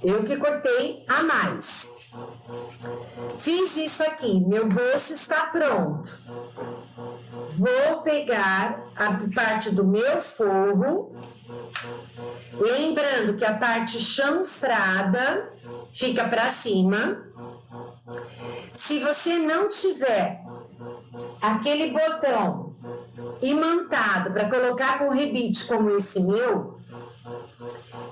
Eu que cortei a mais. Fiz isso aqui, meu bolso está pronto. Vou pegar a parte do meu forro, lembrando que a parte chanfrada fica para cima. Se você não tiver aquele botão imantado para colocar com rebite como esse meu,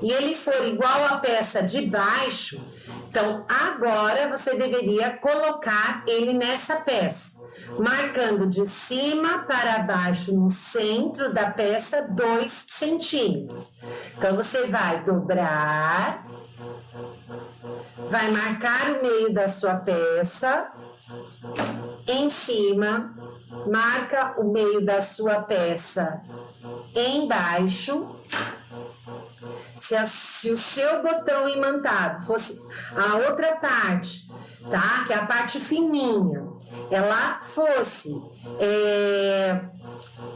e ele for igual à peça de baixo, então agora você deveria colocar ele nessa peça. marcando de cima para baixo no centro da peça 2 centímetros. Então, você vai dobrar, vai marcar o meio da sua peça, em cima, marca o meio da sua peça embaixo. Se o seu botão imantado fosse a outra parte, tá? Que é a parte fininha, ela fosse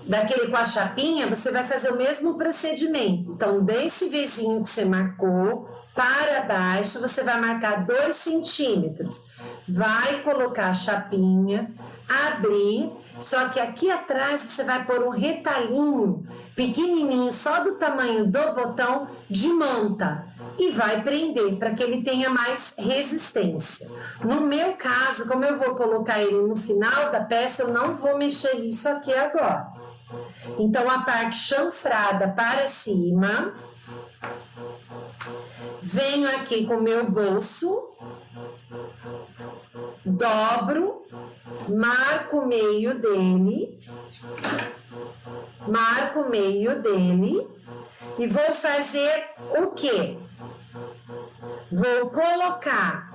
daquele com a chapinha, você vai fazer o mesmo procedimento. Então, desse vizinho que você marcou para baixo, você vai marcar 2 centímetros. Vai colocar a chapinha, abrir, só que aqui atrás você vai pôr um retalhinho pequenininho, só do tamanho do botão de manta, e vai prender para que ele tenha mais resistência. No meu caso, como eu vou colocar ele no final da peça, eu não vou mexer nisso aqui agora. Então, a parte chanfrada para cima, venho aqui com o meu bolso, dobro, marco o meio dele, e vou fazer o quê? Vou colocar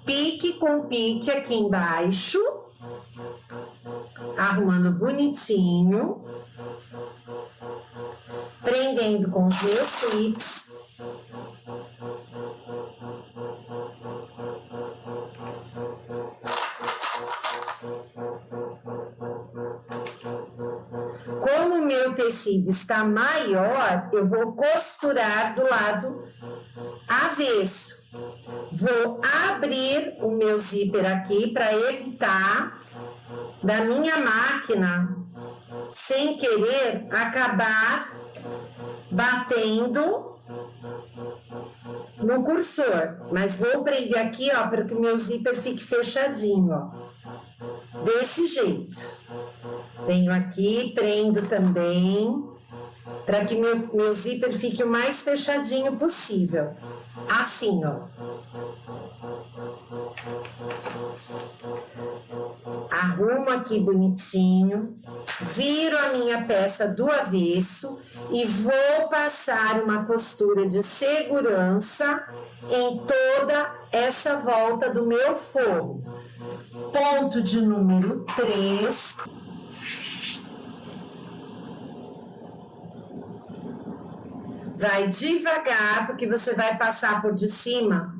pique com pique aqui embaixo, arrumando bonitinho, prendendo com os meus clips. Como o meu tecido está maior, eu vou costurar do lado avesso. Vou abrir o meu zíper aqui para evitar da minha máquina, sem querer, acabar batendo no cursor. Mas vou prender aqui, ó, para que o meu zíper fique fechadinho, ó. Desse jeito. Venho aqui, prendo também, para que meu zíper fique o mais fechadinho possível. Assim, ó. Arrumo aqui bonitinho, viro a minha peça do avesso e vou passar uma costura de segurança em toda essa volta do meu forro. Ponto de número 3. Vai devagar, porque você vai passar por de cima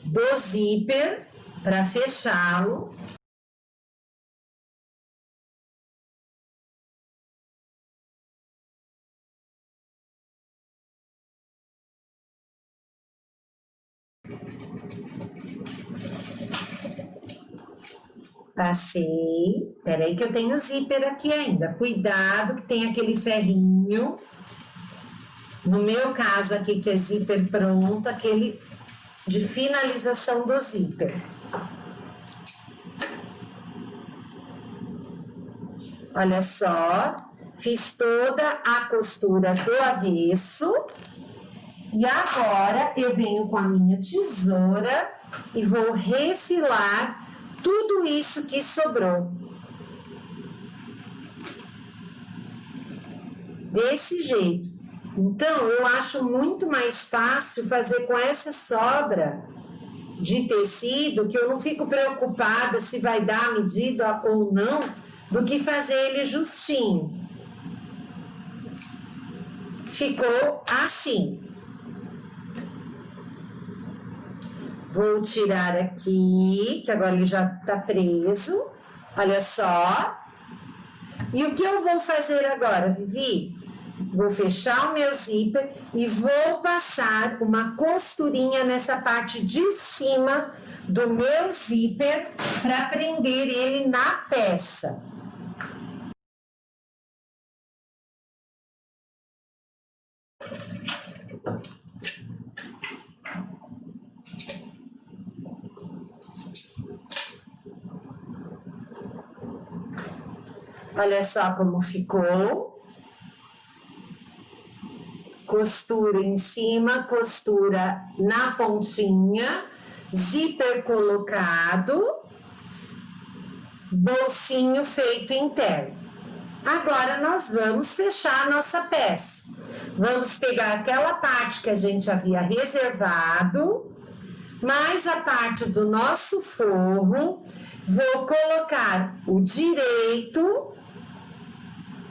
do zíper para fechá-lo. Passei. Peraí que eu tenho zíper aqui ainda. Cuidado que tem aquele ferrinho. No meu caso aqui, que é zíper pronto, aquele de finalização do zíper. Olha só, fiz toda a costura do avesso. E agora eu venho com a minha tesoura e vou refilar tudo isso que sobrou. Desse jeito. Então, eu acho muito mais fácil fazer com essa sobra de tecido, que eu não fico preocupada se vai dar a medida ou não, do que fazer ele justinho. Ficou assim. Vou tirar aqui, que agora ele já tá preso. Olha só. E o que eu vou fazer agora, Vivi? Vou fechar o meu zíper e vou passar uma costurinha nessa parte de cima do meu zíper para prender ele na peça. Olha só como ficou. Costura em cima, costura na pontinha, zíper colocado. bolsinho feito interno. Agora nós vamos fechar a nossa peça. Vamos pegar aquela parte que a gente havia reservado, mais a parte do nosso forro. Vou colocar o direito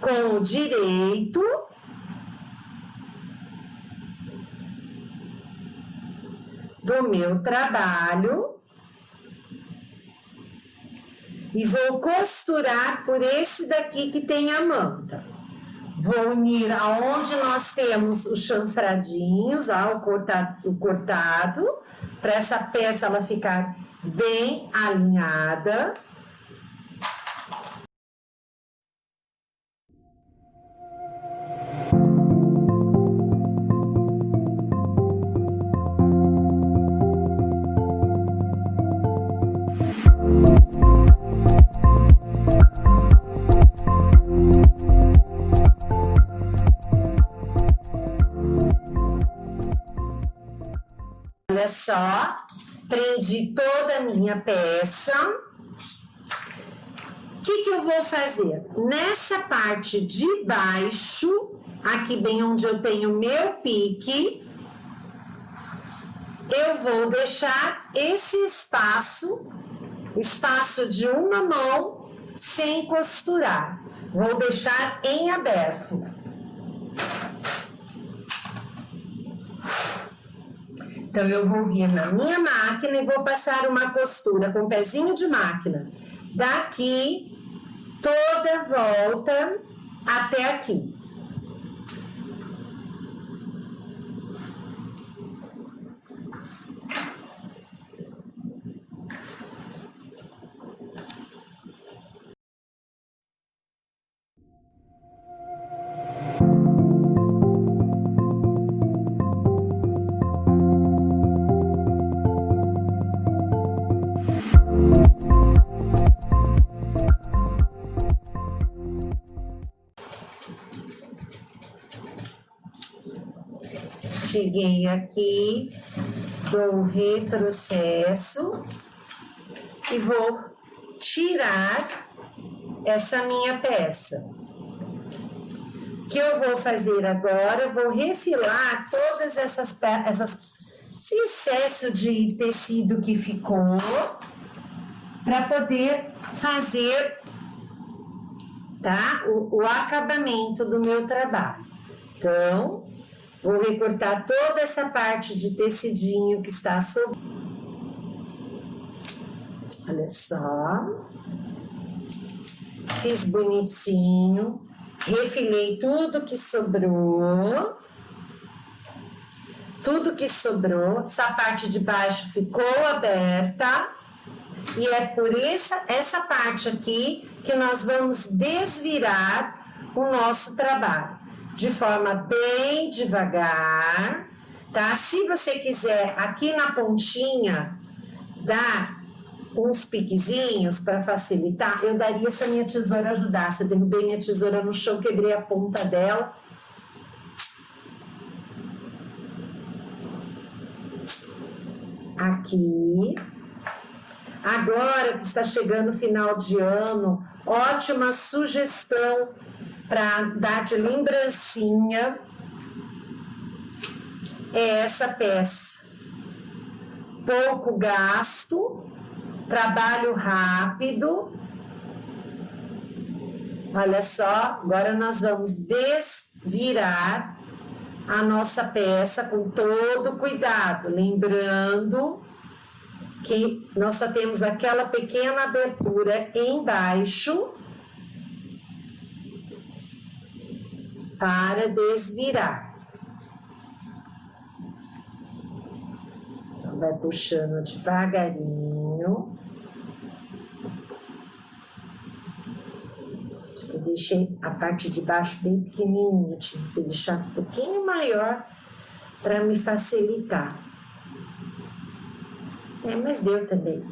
com o direito. Do meu trabalho. E vou costurar por esse daqui que tem a manta. Vou unir aonde nós temos os chanfradinhos, o cortado, para essa peça ela ficar bem alinhada. Olha só, prendi toda a minha peça. O que eu vou fazer? Nessa parte de baixo, aqui bem onde eu tenho meu pique, eu vou deixar esse espaço de uma mão sem costurar. Vou deixar em aberto. Então, eu vou vir na minha máquina e vou passar uma costura com pezinho de máquina. Daqui, toda volta até aqui. Cheguei aqui, dou um retrocesso e vou tirar essa minha peça. O que eu vou fazer agora? Eu vou refilar todas esse excesso de tecido que ficou para poder fazer, tá? O acabamento do meu trabalho. Então, vou recortar toda essa parte de tecidinho que está sobrando. Olha só. Fiz bonitinho. Refilei tudo que sobrou. Tudo que sobrou. Essa parte de baixo ficou aberta. E é por essa parte aqui que nós vamos desvirar o nosso trabalho. De forma bem devagar, tá? Se você quiser, aqui na pontinha, dar uns piquezinhos para facilitar, eu daria se a minha tesoura ajudasse. Eu derrubei minha tesoura no chão, quebrei a ponta dela. Aqui. Agora que está chegando o final de ano, ótima sugestão para dar de lembrancinha é essa peça. Pouco gasto, trabalho rápido. Olha só, agora nós vamos desvirar a nossa peça com todo cuidado, lembrando que nós só temos aquela pequena abertura embaixo para desvirar. Então, vai puxando devagarinho. Acho que eu deixei a parte de baixo bem pequenininha, tinha que deixar um pouquinho maior para me facilitar. Mas deu também.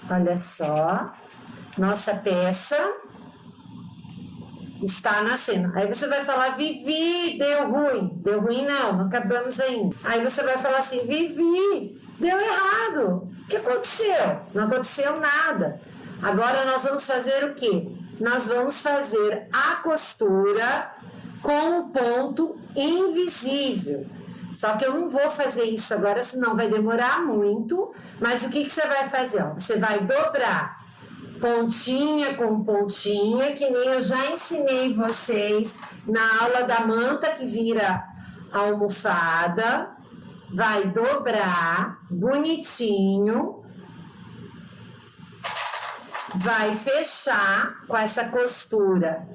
Olha só, nossa peça está nascendo. Aí você vai falar, Vivi, deu ruim. Deu ruim não acabamos ainda. Aí você vai falar assim, Vivi, deu errado. O que aconteceu? Não aconteceu nada. Agora nós vamos fazer o quê? Nós vamos fazer a costura com o ponto invisível. Só que eu não vou fazer isso agora, senão vai demorar muito. Mas o que você vai fazer? Ó, você vai dobrar pontinha com pontinha, que nem eu já ensinei vocês na aula da manta que vira almofada. Vai dobrar bonitinho. Vai fechar com essa costura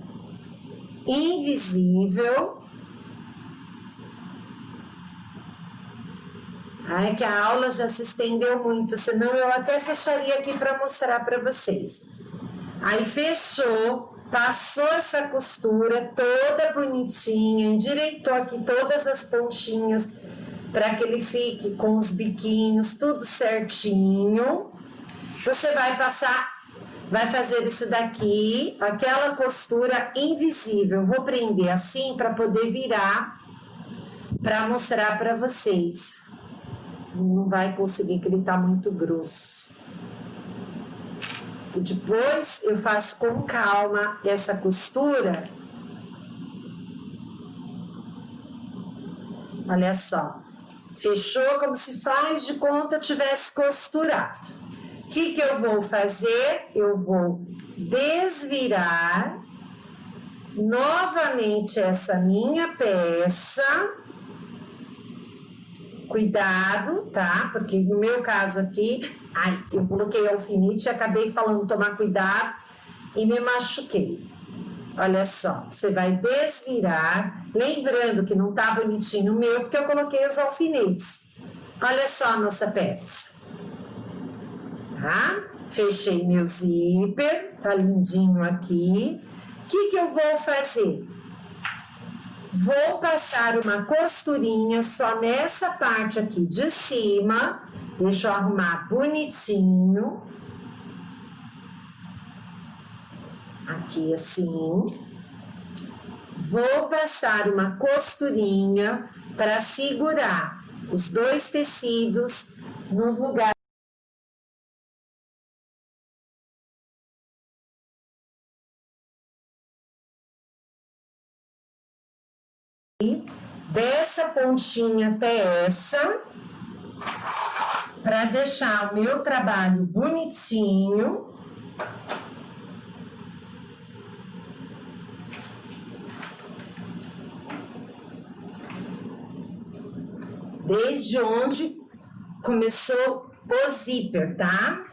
invisível. Ai, que a aula já se estendeu muito, senão eu até fecharia aqui para mostrar para vocês. Aí fechou, passou essa costura toda bonitinha, endireitou aqui todas as pontinhas para que ele fique com os biquinhos tudo certinho. Você vai passar, vai fazer isso daqui, aquela costura invisível. Vou prender assim para poder virar, para mostrar para vocês. Não vai conseguir, que ele tá muito grosso. E depois eu faço com calma essa costura. Olha só. Fechou como se faz de conta tivesse costurado. O que eu vou fazer? Eu vou desvirar novamente essa minha peça. Cuidado, tá? Porque no meu caso aqui, ai, eu coloquei alfinete e acabei falando tomar cuidado e me machuquei. Olha só, você vai desvirar, lembrando que não tá bonitinho o meu, porque eu coloquei os alfinetes. Olha só a nossa peça. Tá? Fechei meu zíper, tá lindinho aqui. O que eu vou fazer? Vou passar uma costurinha só nessa parte aqui de cima. Deixa eu arrumar bonitinho. Aqui assim. Vou passar uma costurinha para segurar os dois tecidos nos lugares. Dessa pontinha até essa, para deixar o meu trabalho bonitinho. Desde onde começou o zíper, tá?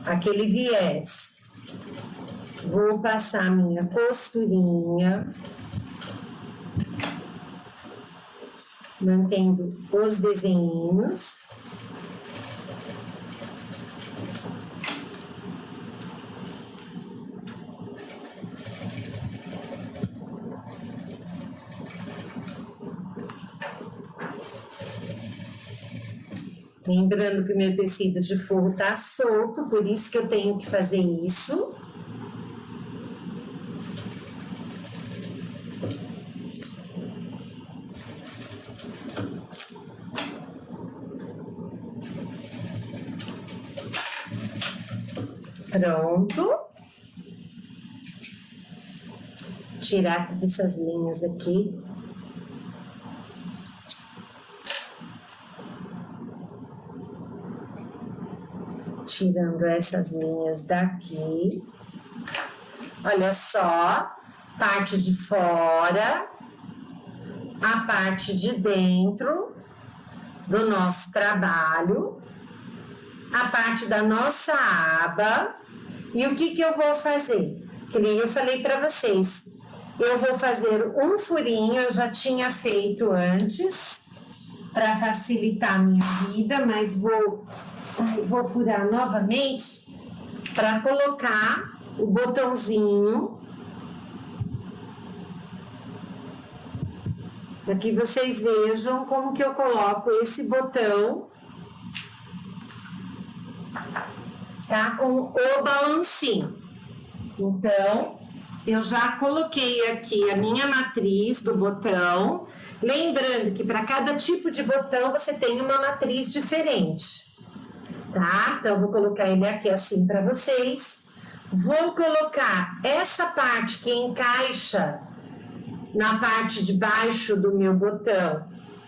Aquele viés. Vou passar minha costurinha. Mantendo os desenhinhos. Lembrando que o meu tecido de forro tá solto, por isso que eu tenho que fazer isso. Pronto. Tirar todas essas linhas aqui. Tirando essas linhas daqui. Olha só, parte de fora, a parte de dentro do nosso trabalho, a parte da nossa aba. E o que eu vou fazer? Que nem eu falei para vocês, eu vou fazer um furinho, eu já tinha feito antes, para facilitar a minha vida, mas vou furar novamente para colocar o botãozinho, para que vocês vejam como que eu coloco esse botão, tá? Com o balancinho. Então, eu já coloquei aqui a minha matriz do botão, lembrando que para cada tipo de botão você tem uma matriz diferente. tá? Então, eu vou colocar ele aqui assim para vocês. Vou colocar essa parte que encaixa na parte de baixo do meu botão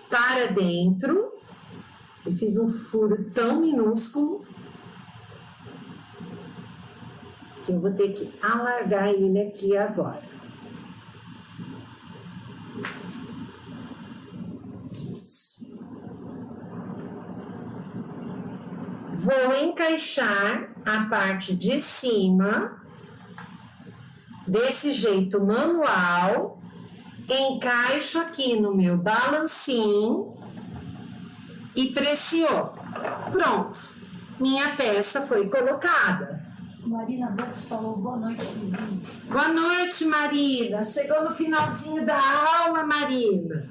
para dentro. Eu fiz um furo tão minúsculo que eu vou ter que alargar ele aqui agora. Isso. Vou encaixar a parte de cima desse jeito manual. Encaixo aqui no meu balancinho e pressiono. Pronto, minha peça foi colocada. Marina Brooks falou boa noite, Vivi. Boa noite, Marina. Chegou no finalzinho da aula, Marina.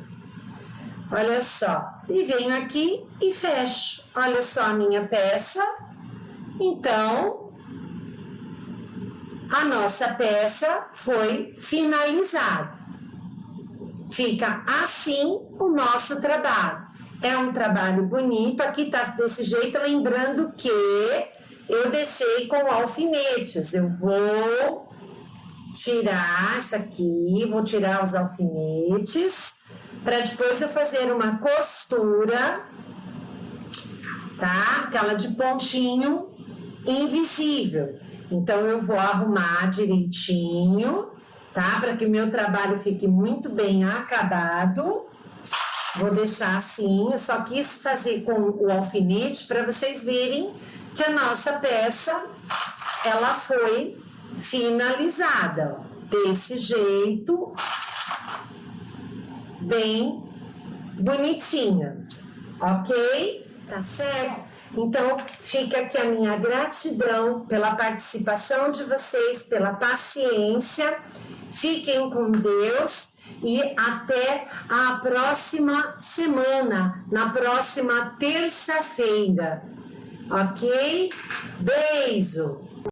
Olha só, e venho aqui e fecho. Olha só a minha peça. Então, a nossa peça foi finalizada. Fica assim o nosso trabalho. É um trabalho bonito. Aqui tá desse jeito, lembrando que eu deixei com alfinetes. Eu vou tirar isso aqui, vou tirar os alfinetes, para depois eu fazer uma costura, tá? Aquela de pontinho invisível. Então, eu vou arrumar direitinho, tá? Para que o meu trabalho fique muito bem acabado. Vou deixar assim, eu só quis fazer com o alfinete para vocês verem que a nossa peça, ela foi finalizada, ó, desse jeito, bem bonitinha, ok? Tá certo? Então, fica aqui a minha gratidão pela participação de vocês, pela paciência. Fiquem com Deus e até a próxima semana, na próxima terça-feira, ok? Beijo!